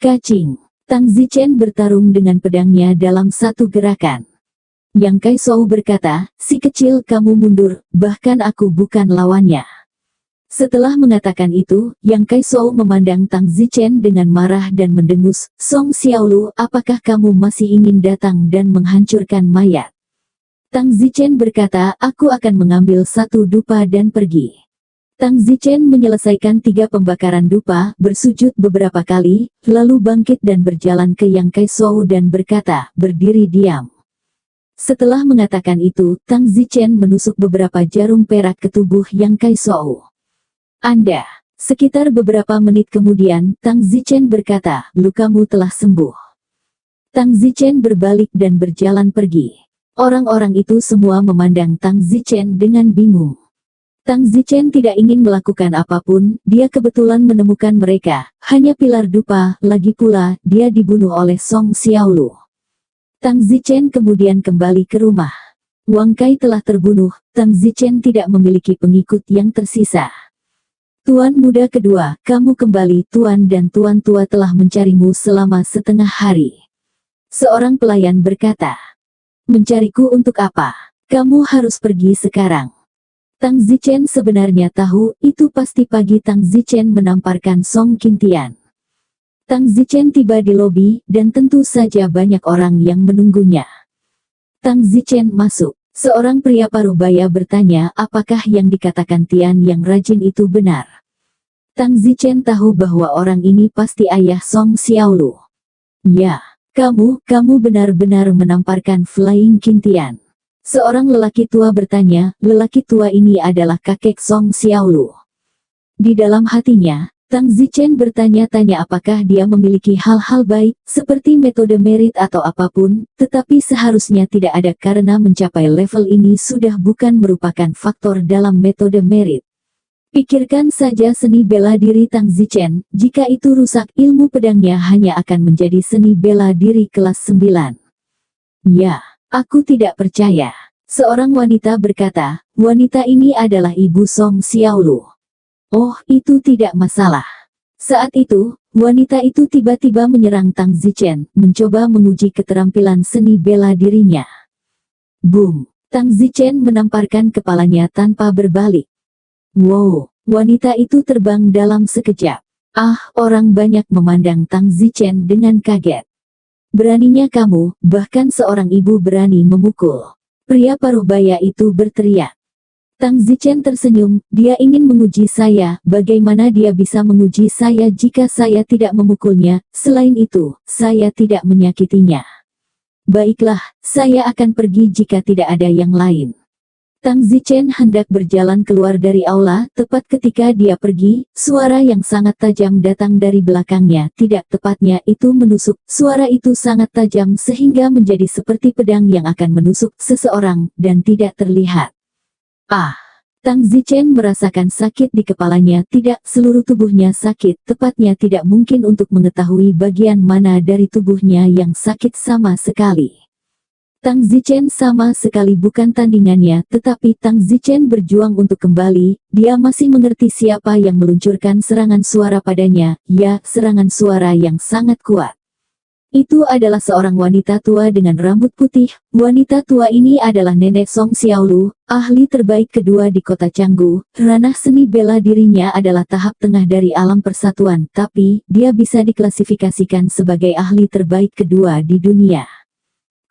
Kacing! Tang Zichen bertarung dengan pedangnya dalam satu gerakan. Yang Kaisou berkata, si kecil kamu mundur, bahkan aku bukan lawannya. Setelah mengatakan itu, Yang Kaisou memandang Tang Zichen dengan marah dan mendengus, Song Xiaolu, apakah kamu masih ingin datang dan menghancurkan mayat? Tang Zichen berkata, aku akan mengambil satu dupa dan pergi. Tang Zichen menyelesaikan 3 pembakaran dupa, bersujud beberapa kali, lalu bangkit dan berjalan ke Yang Kaisou dan berkata, berdiri diam. Setelah mengatakan itu, Tang Zichen menusuk beberapa jarum perak ke tubuh Yang Kaisou. Sekitar beberapa menit kemudian, Tang Zichen berkata, lukamu telah sembuh. Tang Zichen berbalik dan berjalan pergi. Orang-orang itu semua memandang Tang Zichen dengan bingung. Tang Zichen tidak ingin melakukan apapun, dia kebetulan menemukan mereka, hanya pilar dupa, lagi pula, dia dibunuh oleh Song Xiaolu. Tang Zichen kemudian kembali ke rumah. Wang Kai telah terbunuh, Tang Zichen tidak memiliki pengikut yang tersisa. Tuan muda kedua, kamu kembali tuan dan tuan tua telah mencarimu selama setengah hari. Seorang pelayan berkata, mencariku untuk apa? Kamu harus pergi sekarang. Tang Zichen sebenarnya tahu, itu pasti pagi Tang Zichen menamparkan Song Qintian. Tang Zichen tiba di lobi, dan tentu saja banyak orang yang menunggunya. Tang Zichen masuk. Seorang pria paruh baya bertanya apakah yang dikatakan Tian yang rajin itu benar. Tang Zichen tahu bahwa orang ini pasti ayah Song Xiaolu. Ya, kamu benar-benar menamparkan Flying Qintian. Seorang lelaki tua bertanya, lelaki tua ini adalah kakek Song Xiaolu. Di dalam hatinya, Tang Zichen bertanya-tanya apakah dia memiliki hal-hal baik, seperti metode merit atau apapun, tetapi seharusnya tidak ada karena mencapai level ini sudah bukan merupakan faktor dalam metode merit. Pikirkan saja seni bela diri Tang Zichen, jika itu rusak ilmu pedangnya hanya akan menjadi seni bela diri kelas 9. Ya, aku tidak percaya. Seorang wanita berkata, wanita ini adalah ibu Song Xiaolu. Oh, itu tidak masalah. Saat itu, wanita itu tiba-tiba menyerang Tang Zichen, mencoba menguji keterampilan seni bela dirinya. Boom! Tang Zichen menamparkan kepalanya tanpa berbalik. Wow, wanita itu terbang dalam sekejap. Ah, orang banyak memandang Tang Zichen dengan kaget. Beraninya kamu, bahkan seorang ibu berani memukul. Pria paruh baya itu berteriak. Tang Zichen tersenyum, dia ingin menguji saya, bagaimana dia bisa menguji saya jika saya tidak memukulnya, selain itu, saya tidak menyakitinya. Baiklah, saya akan pergi jika tidak ada yang lain. Tang Zichen hendak berjalan keluar dari aula, tepat ketika dia pergi, suara yang sangat tajam datang dari belakangnya, tidak tepatnya itu menusuk, suara itu sangat tajam sehingga menjadi seperti pedang yang akan menusuk seseorang, dan tidak terlihat. Ah! Tang Zichen merasakan sakit di kepalanya, tidak seluruh tubuhnya sakit, tepatnya tidak mungkin untuk mengetahui bagian mana dari tubuhnya yang sakit sama sekali. Tang Zichen sama sekali bukan tandingannya, tetapi Tang Zichen berjuang untuk kembali, dia masih mengerti siapa yang meluncurkan serangan suara padanya, ya, serangan suara yang sangat kuat. Itu adalah seorang wanita tua dengan rambut putih, wanita tua ini adalah nenek Song Xiaolu, ahli terbaik kedua di kota Canggu, ranah seni bela dirinya adalah tahap tengah dari alam persatuan, tapi, dia bisa diklasifikasikan sebagai ahli terbaik kedua di dunia.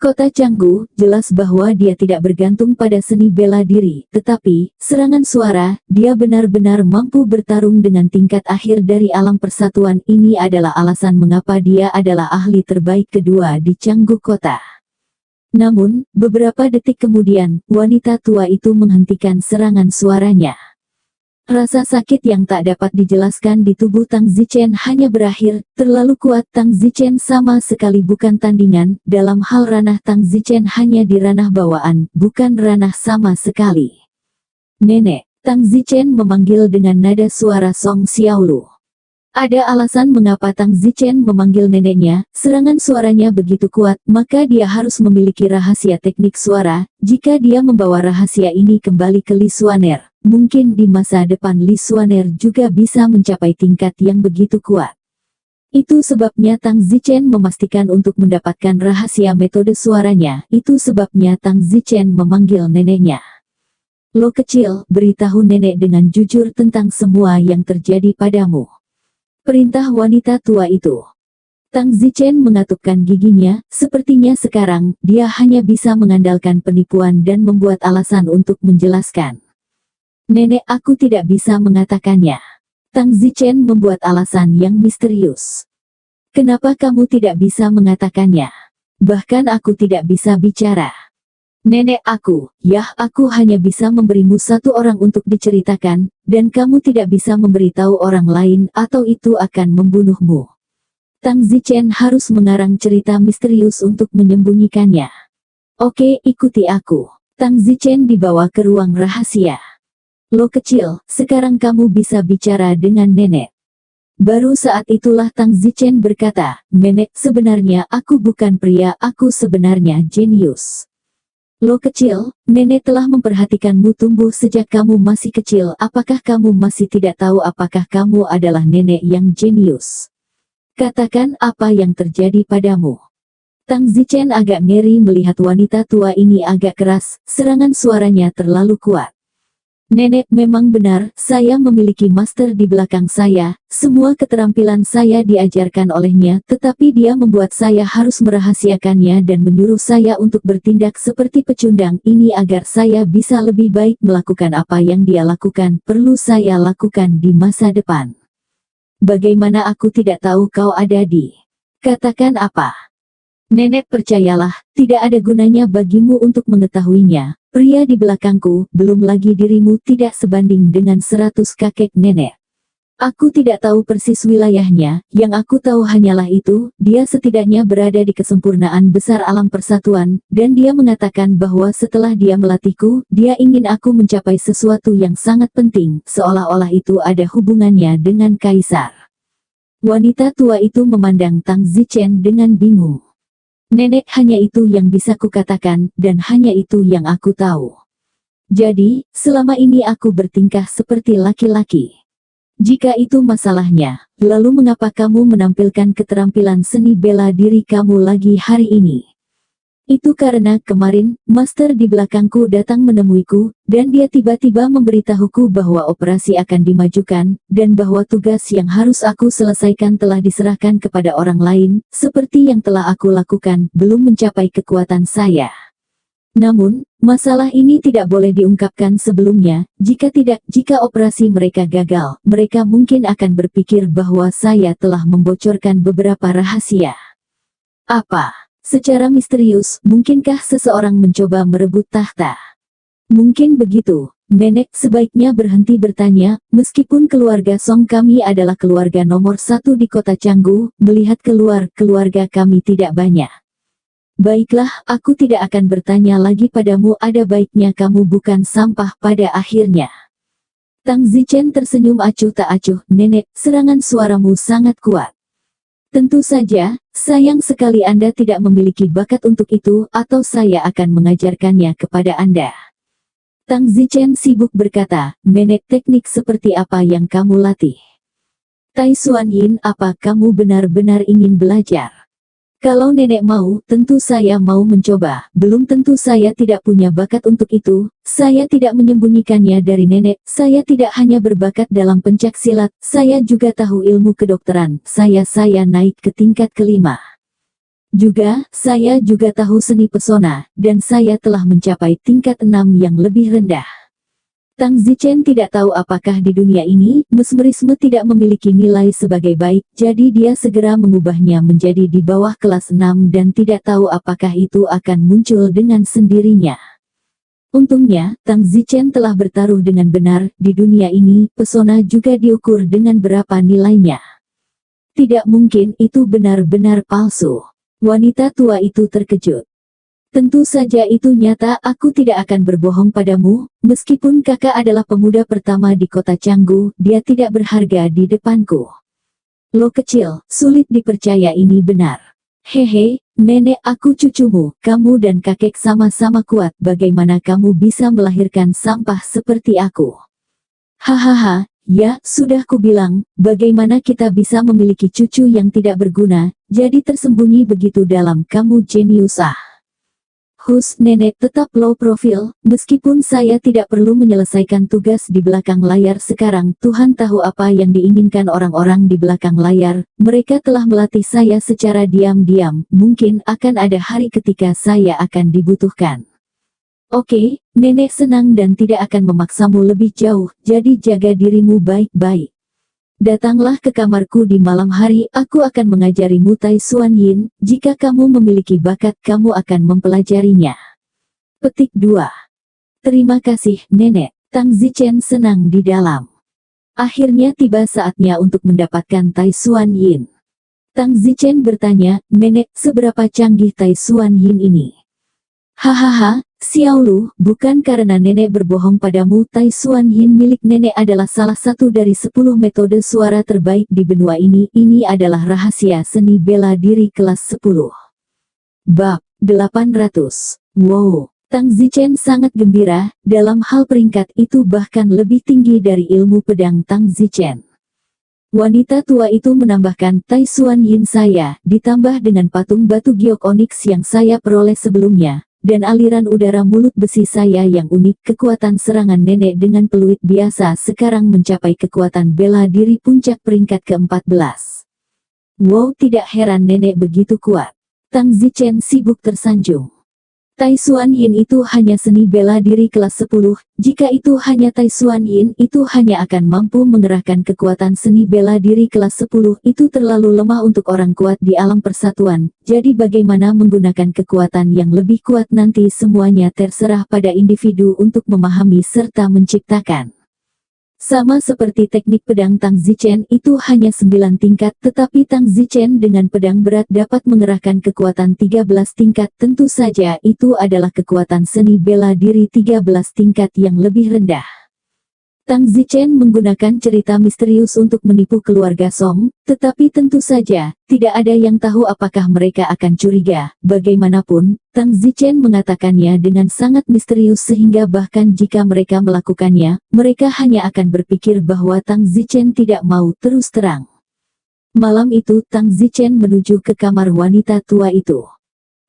Kota Canggu, jelas bahwa dia tidak bergantung pada seni bela diri, tetapi, serangan suara, dia benar-benar mampu bertarung dengan tingkat akhir dari alam persatuan. Ini adalah alasan mengapa dia adalah ahli terbaik kedua di Canggu kota. Namun, beberapa detik kemudian, wanita tua itu menghentikan serangan suaranya. Rasa sakit yang tak dapat dijelaskan di tubuh Tang Zichen hanya berakhir, terlalu kuat. Tang Zichen sama sekali bukan tandingan, dalam hal ranah Tang Zichen hanya di ranah bawaan, bukan ranah sama sekali. Nenek, Tang Zichen memanggil dengan nada suara Song Xiaolu. Ada alasan mengapa Tang Zichen memanggil neneknya, serangan suaranya begitu kuat, maka dia harus memiliki rahasia teknik suara. Jika dia membawa rahasia ini kembali ke Li Xuaner, mungkin di masa depan Li Xuaner juga bisa mencapai tingkat yang begitu kuat. Itu sebabnya Tang Zichen memastikan untuk mendapatkan rahasia metode suaranya, itu sebabnya Tang Zichen memanggil neneknya. Lo kecil, beritahu nenek dengan jujur tentang semua yang terjadi padamu. Perintah wanita tua itu. Tang Zichen mengatupkan giginya, sepertinya sekarang, dia hanya bisa mengandalkan penipuan dan membuat alasan untuk menjelaskan. Nenek, aku tidak bisa mengatakannya. Tang Zichen membuat alasan yang misterius. Kenapa kamu tidak bisa mengatakannya? Bahkan aku tidak bisa bicara. Nenek aku, yah, aku hanya bisa memberimu satu orang untuk diceritakan, dan kamu tidak bisa memberitahu orang lain atau itu akan membunuhmu. Tang Zichen harus mengarang cerita misterius untuk menyembunyikannya. Oke, ikuti aku. Tang Zichen dibawa ke ruang rahasia. Lo kecil, sekarang kamu bisa bicara dengan nenek. Baru saat itulah Tang Zichen berkata, nenek, sebenarnya aku bukan pria, aku sebenarnya jenius. Lo kecil, nenek telah memperhatikanmu tumbuh sejak kamu masih kecil. Apakah kamu masih tidak tahu apakah kamu adalah nenek yang jenius? Katakan apa yang terjadi padamu. Tang Zichen agak ngeri melihat wanita tua ini agak keras, serangan suaranya terlalu kuat. Nenek, memang benar, saya memiliki master di belakang saya, semua keterampilan saya diajarkan olehnya, tetapi dia membuat saya harus merahasiakannya dan menyuruh saya untuk bertindak seperti pecundang ini agar saya bisa lebih baik melakukan apa yang dia lakukan, perlu saya lakukan di masa depan. Bagaimana aku tidak tahu kau ada di... Katakan apa? Nenek, percayalah, tidak ada gunanya bagimu untuk mengetahuinya. Pria di belakangku, belum lagi dirimu, tidak sebanding dengan 100 kakek nenek. Aku tidak tahu persis wilayahnya, yang aku tahu hanyalah itu, dia setidaknya berada di kesempurnaan besar alam persatuan, dan dia mengatakan bahwa setelah dia melatihku, dia ingin aku mencapai sesuatu yang sangat penting, seolah-olah itu ada hubungannya dengan kaisar. Wanita tua itu memandang Tang Zichen dengan bingung. Nenek, hanya itu yang bisa kukatakan, dan hanya itu yang aku tahu. Jadi, selama ini aku bertingkah seperti laki-laki. Jika itu masalahnya, lalu mengapa kamu menampilkan keterampilan seni bela diri kamu lagi hari ini? Itu karena kemarin, master di belakangku datang menemuiku, dan dia tiba-tiba memberitahuku bahwa operasi akan dimajukan, dan bahwa tugas yang harus aku selesaikan telah diserahkan kepada orang lain, seperti yang telah aku lakukan, belum mencapai kekuatan saya. Namun, masalah ini tidak boleh diungkapkan sebelumnya, jika operasi mereka gagal, mereka mungkin akan berpikir bahwa saya telah membocorkan beberapa rahasia. Apa? Secara misterius, mungkinkah seseorang mencoba merebut tahta? Mungkin begitu. Nenek, sebaiknya berhenti bertanya, meskipun keluarga Song kami adalah keluarga nomor 1 di kota Canggu, melihat keluarga kami tidak banyak. Baiklah, aku tidak akan bertanya lagi padamu, ada baiknya kamu bukan sampah pada akhirnya. Tang Zichen tersenyum acuh tak acuh, nenek, serangan suaramu sangat kuat. Tentu saja, sayang sekali Anda tidak memiliki bakat untuk itu, atau saya akan mengajarkannya kepada Anda. Tang Zichen sibuk berkata, nenek, teknik seperti apa yang kamu latih? Tai Xuan Yin, apa kamu benar-benar ingin belajar? Kalau nenek mau, tentu saya mau mencoba. Belum tentu saya tidak punya bakat untuk itu. Saya tidak menyembunyikannya dari nenek. Saya tidak hanya berbakat dalam pencak silat, saya juga tahu ilmu kedokteran. Saya naik ke tingkat kelima. Saya juga tahu seni pesona, dan saya telah mencapai tingkat 6 yang lebih rendah. Tang Zichen tidak tahu apakah di dunia ini, mesmerisme tidak memiliki nilai sebagai baik, jadi dia segera mengubahnya menjadi di bawah kelas 6 dan tidak tahu apakah itu akan muncul dengan sendirinya. Untungnya, Tang Zichen telah bertaruh dengan benar, di dunia ini, pesona juga diukur dengan berapa nilainya. Tidak mungkin, itu benar-benar palsu. Wanita tua itu terkejut. Tentu saja itu nyata, aku tidak akan berbohong padamu, meskipun kakak adalah pemuda pertama di kota Canggu, dia tidak berharga di depanku. Lo kecil, sulit dipercaya ini benar. Hehe, nenek, aku cucumu, kamu dan kakek sama-sama kuat, bagaimana kamu bisa melahirkan sampah seperti aku? Hahaha, ya, sudah kubilang, bagaimana kita bisa memiliki cucu yang tidak berguna, jadi tersembunyi begitu dalam, kamu jenius ah. Nenek tetap low profile, meskipun saya tidak perlu menyelesaikan tugas di belakang layar sekarang, Tuhan tahu apa yang diinginkan orang-orang di belakang layar, mereka telah melatih saya secara diam-diam, mungkin akan ada hari ketika saya akan dibutuhkan. Oke, nenek senang dan tidak akan memaksamu lebih jauh, jadi jaga dirimu baik-baik. Datanglah ke kamarku di malam hari, aku akan mengajarimu Tai Xuan Yin, jika kamu memiliki bakat kamu akan mempelajarinya. Petik 2. Terima kasih, nenek. Tang Zichen senang di dalam. Akhirnya tiba saatnya untuk mendapatkan Tai Xuan Yin. Tang Zichen bertanya, nenek, seberapa canggih Tai Xuan Yin ini? Hahaha, Xiao Lu, bukan karena nenek berbohong padamu, Tai Xuan Yin milik nenek adalah salah satu dari 10 metode suara terbaik di benua ini adalah rahasia seni bela diri kelas 10. Bab 800. Wow, Tang Zichen sangat gembira, dalam hal peringkat itu bahkan lebih tinggi dari ilmu pedang Tang Zichen. Wanita tua itu menambahkan, Tai Xuan Yin saya, ditambah dengan patung batu giok onyx yang saya peroleh sebelumnya, dan aliran udara mulut besi saya yang unik, kekuatan serangan nenek dengan peluit biasa sekarang mencapai kekuatan bela diri puncak peringkat ke-14. Wow, tidak heran nenek begitu kuat. Tang Zichen sibuk tersanjung. Tai Xuan Yin itu hanya seni bela diri kelas 10, jika itu hanya Tai Xuan Yin itu hanya akan mampu mengerahkan kekuatan seni bela diri kelas 10 itu terlalu lemah untuk orang kuat di alam persatuan, jadi bagaimana menggunakan kekuatan yang lebih kuat nanti semuanya terserah pada individu untuk memahami serta menciptakan. Sama seperti teknik pedang Tang Zichen itu hanya 9 tingkat, tetapi Tang Zichen dengan pedang berat dapat mengerahkan kekuatan 13 tingkat. Tentu saja itu adalah kekuatan seni bela diri 13 tingkat yang lebih rendah. Tang Zichen menggunakan cerita misterius untuk menipu keluarga Song, tetapi tentu saja, tidak ada yang tahu apakah mereka akan curiga. Bagaimanapun, Tang Zichen mengatakannya dengan sangat misterius sehingga bahkan jika mereka melakukannya, mereka hanya akan berpikir bahwa Tang Zichen tidak mau terus terang. Malam itu Tang Zichen menuju ke kamar wanita tua itu.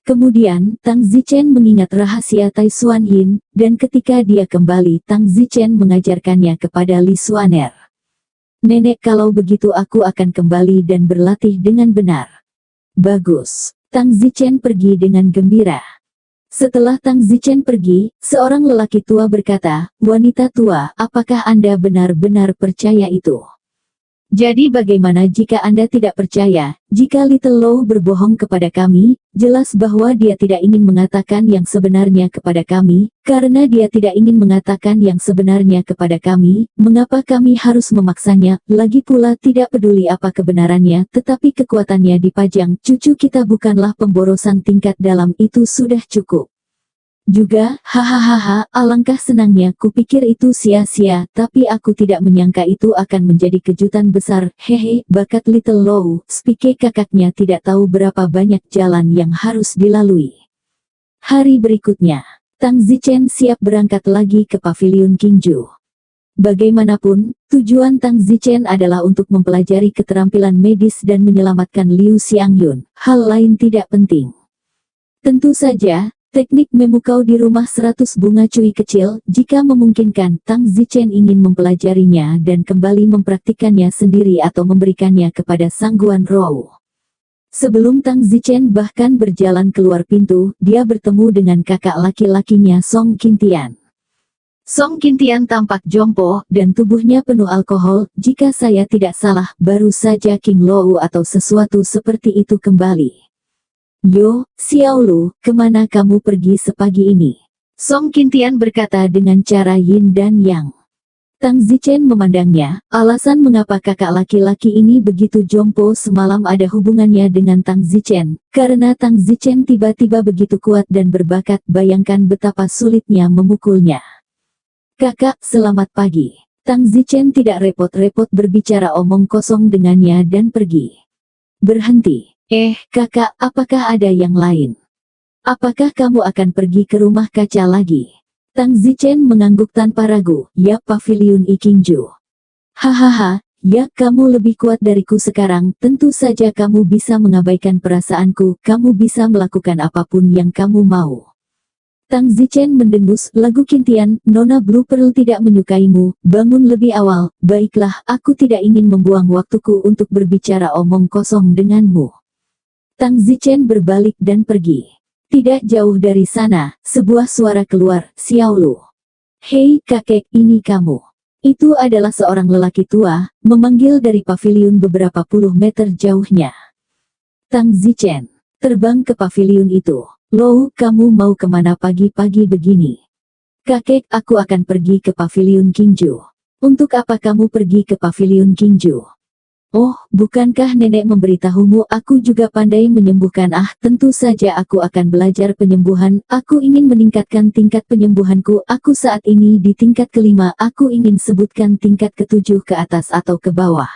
Kemudian, Tang Zichen mengingat rahasia Tai Xuan Yin, dan ketika dia kembali Tang Zichen mengajarkannya kepada Li Xuaner. Nenek, kalau begitu aku akan kembali dan berlatih dengan benar. Bagus. Tang Zichen pergi dengan gembira. Setelah Tang Zichen pergi, seorang lelaki tua berkata, "Wanita tua, apakah Anda benar-benar percaya itu? Jadi bagaimana jika Anda tidak percaya, jika Little Low berbohong kepada kami, jelas bahwa dia tidak ingin mengatakan yang sebenarnya kepada kami, karena dia tidak ingin mengatakan yang sebenarnya kepada kami, mengapa kami harus memaksanya, lagi pula tidak peduli apa kebenarannya, tetapi kekuatannya dipajang, cucu kita bukanlah pemborosan tingkat dalam itu sudah cukup. Juga, hahaha, alangkah senangnya kupikir itu sia-sia, tapi aku tidak menyangka itu akan menjadi kejutan besar, hehe, bakat Little Low, Spike kakaknya tidak tahu berapa banyak jalan yang harus dilalui." Hari berikutnya, Tang Zichen siap berangkat lagi ke pavilion Qingju. Bagaimanapun, tujuan Tang Zichen adalah untuk mempelajari keterampilan medis dan menyelamatkan Liu Xiangyun, hal lain tidak penting. Tentu saja, teknik memukau di rumah 100 bunga cui kecil, jika memungkinkan, Tang Zichen ingin mempelajarinya dan kembali mempraktikannya sendiri atau memberikannya kepada Sangguan Rou. Sebelum Tang Zichen bahkan berjalan keluar pintu, dia bertemu dengan kakak laki-lakinya Song Qintian. Song Qintian tampak jompo, dan tubuhnya penuh alkohol, jika saya tidak salah, baru saja King Lou atau sesuatu seperti itu kembali. "Yo, Xiao Lu, kemana kamu pergi sepagi ini?" Song Qintian berkata dengan cara yin dan yang. Tang Zichen memandangnya, alasan mengapa kakak laki-laki ini begitu jompo semalam ada hubungannya dengan Tang Zichen, karena Tang Zichen tiba-tiba begitu kuat dan berbakat, bayangkan betapa sulitnya memukulnya. "Kakak, selamat pagi." Tang Zichen tidak repot-repot berbicara omong kosong dengannya dan pergi. "Berhenti. Kakak, apakah ada yang lain? Apakah kamu akan pergi ke rumah kaca lagi?" Tang Zichen mengangguk tanpa ragu, "Ya, pavilion Qingju." "Hahaha, ya, kamu lebih kuat dariku sekarang, tentu saja kamu bisa mengabaikan perasaanku, kamu bisa melakukan apapun yang kamu mau." Tang Zichen mendengus, "Lagu Qintian, Nona Blue Pearl tidak menyukaimu, bangun lebih awal." "Baiklah, aku tidak ingin membuang waktuku untuk berbicara omong kosong denganmu." Tang Zichen berbalik dan pergi. Tidak jauh dari sana, sebuah suara keluar, "Xiao Lu." "Hei kakek, ini kamu." Itu adalah seorang lelaki tua, memanggil dari pavilion beberapa puluh meter jauhnya. Tang Zichen terbang ke pavilion itu. "Lou, kamu mau kemana pagi-pagi begini?" "Kakek, aku akan pergi ke pavilion Qingju." "Untuk apa kamu pergi ke pavilion Qingju?" "Oh, bukankah nenek memberitahumu aku juga pandai menyembuhkan?" "Ah, tentu saja aku akan belajar penyembuhan, aku ingin meningkatkan tingkat penyembuhanku, aku saat ini di tingkat kelima, aku ingin sebutkan tingkat ketujuh ke atas atau ke bawah."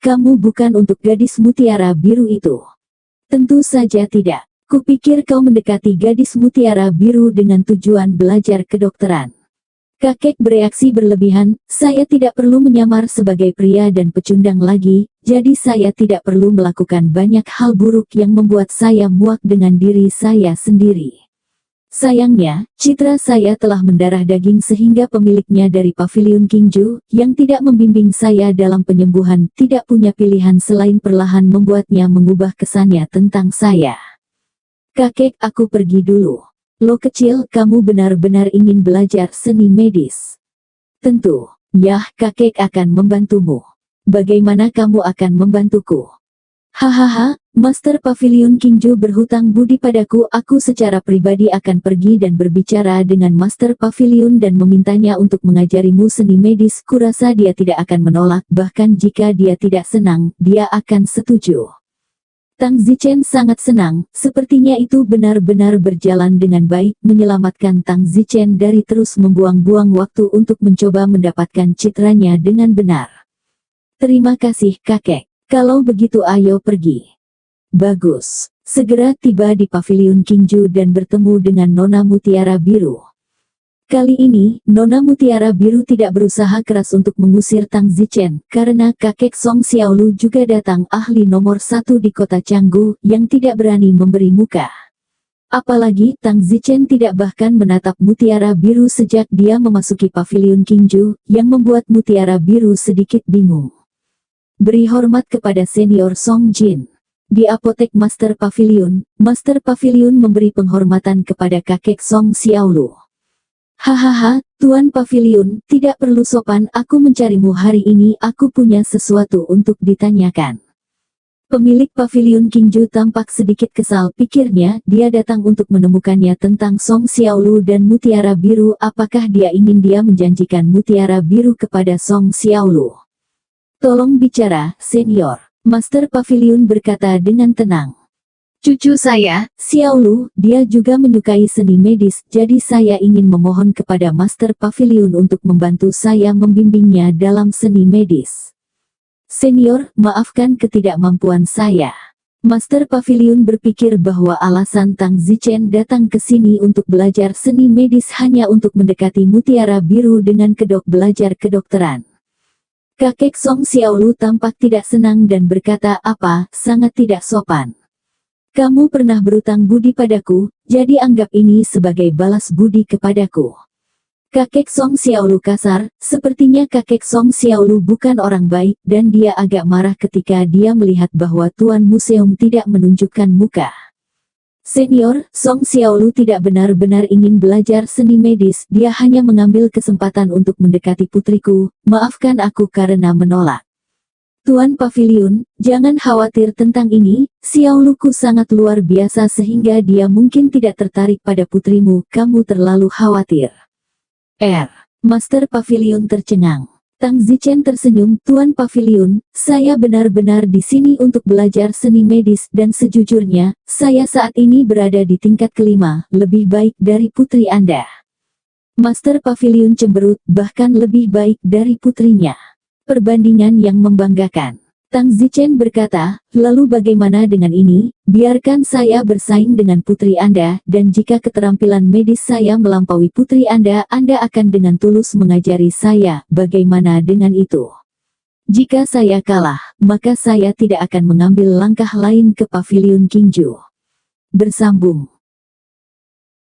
Kamu bukan untuk gadis mutiara biru itu." "Tentu saja tidak. Kupikir kau mendekati gadis mutiara biru dengan tujuan belajar kedokteran." Kakek bereaksi berlebihan, "Saya tidak perlu menyamar sebagai pria dan pecundang lagi, jadi saya tidak perlu melakukan banyak hal buruk yang membuat saya muak dengan diri saya sendiri. Sayangnya, citra saya telah mendarah daging sehingga pemiliknya dari pavilion Qingju, yang tidak membimbing saya dalam penyembuhan, tidak punya pilihan selain perlahan membuatnya mengubah kesannya tentang saya." Kakek, aku pergi dulu. Lo kecil, kamu benar-benar ingin belajar seni medis? Tentu. Yah, kakek akan membantumu. Bagaimana kamu akan membantuku? Hahaha, Master Pavilion Kingju berhutang budi padaku. Aku secara pribadi akan pergi dan berbicara dengan Master Pavilion dan memintanya untuk mengajarimu seni medis. Kurasa dia tidak akan menolak, bahkan jika dia tidak senang, dia akan setuju. Tang Zichen sangat senang, sepertinya itu benar-benar berjalan dengan baik, menyelamatkan Tang Zichen dari terus membuang-buang waktu untuk mencoba mendapatkan citranya dengan benar. Terima kasih, kakek. Kalau begitu ayo pergi. Bagus. Segera tiba di Pavilion Kingju dan bertemu dengan Nona Mutiara Biru. Kali ini, Nona Mutiara Biru tidak berusaha keras untuk mengusir Tang Zichen, karena kakek Song Xiaolu juga datang, ahli nomor 1 di kota Canggu, yang tidak berani memberi muka. Apalagi, Tang Zichen tidak bahkan menatap Mutiara Biru sejak dia memasuki Pavilion Kingju, yang membuat Mutiara Biru sedikit bingung. Beri hormat kepada senior Song Jin. Di apotek Master Pavilion memberi penghormatan kepada kakek Song Xiaolu. Hahaha, Tuan Pavilion, tidak perlu sopan, aku mencarimu hari ini, aku punya sesuatu untuk ditanyakan. Pemilik Pavilion Kingju tampak sedikit kesal, pikirnya, dia datang untuk menemukannya tentang Song Xiaolu dan Mutiara Biru. Apakah dia menjanjikan Mutiara Biru kepada Song Xiaolu? Tolong bicara, senior. Master Pavilion berkata dengan tenang. Cucu saya, Xiaolu, dia juga menyukai seni medis, jadi saya ingin memohon kepada Master Pavilion untuk membantu saya membimbingnya dalam seni medis. Senior, maafkan ketidakmampuan saya. Master Pavilion berpikir bahwa alasan Tang Zichen datang ke sini untuk belajar seni medis hanya untuk mendekati Mutiara Biru dengan kedok belajar kedokteran. Kakek Song Xiaolu tampak tidak senang dan berkata, apa, sangat tidak sopan. Kamu pernah berutang budi padaku, jadi anggap ini sebagai balas budi kepadaku. Kakek Song Xiaolu kasar, sepertinya kakek Song Xiaolu bukan orang baik, dan dia agak marah ketika dia melihat bahwa Tuan Museum tidak menunjukkan muka. Senior, Song Xiaolu tidak benar-benar ingin belajar seni medis, dia hanya mengambil kesempatan untuk mendekati putriku, maafkan aku karena menolak. Tuan Pavilion, jangan khawatir tentang ini, Xiaoluku sangat luar biasa sehingga dia mungkin tidak tertarik pada putrimu, kamu terlalu khawatir. Master Pavilion tercengang. Tang Zichen tersenyum, Tuan Pavilion, saya benar-benar di sini untuk belajar seni medis dan sejujurnya, saya saat ini berada di tingkat kelima, lebih baik dari putri Anda. Master Pavilion cemberut, bahkan lebih baik dari putrinya. Perbandingan yang membanggakan. Tang Zichen berkata, lalu bagaimana dengan ini, biarkan saya bersaing dengan putri Anda, dan jika keterampilan medis saya melampaui putri Anda akan dengan tulus mengajari saya, bagaimana dengan itu? Jika saya kalah, maka saya tidak akan mengambil langkah lain ke Pavilion Kingju. Bersambung.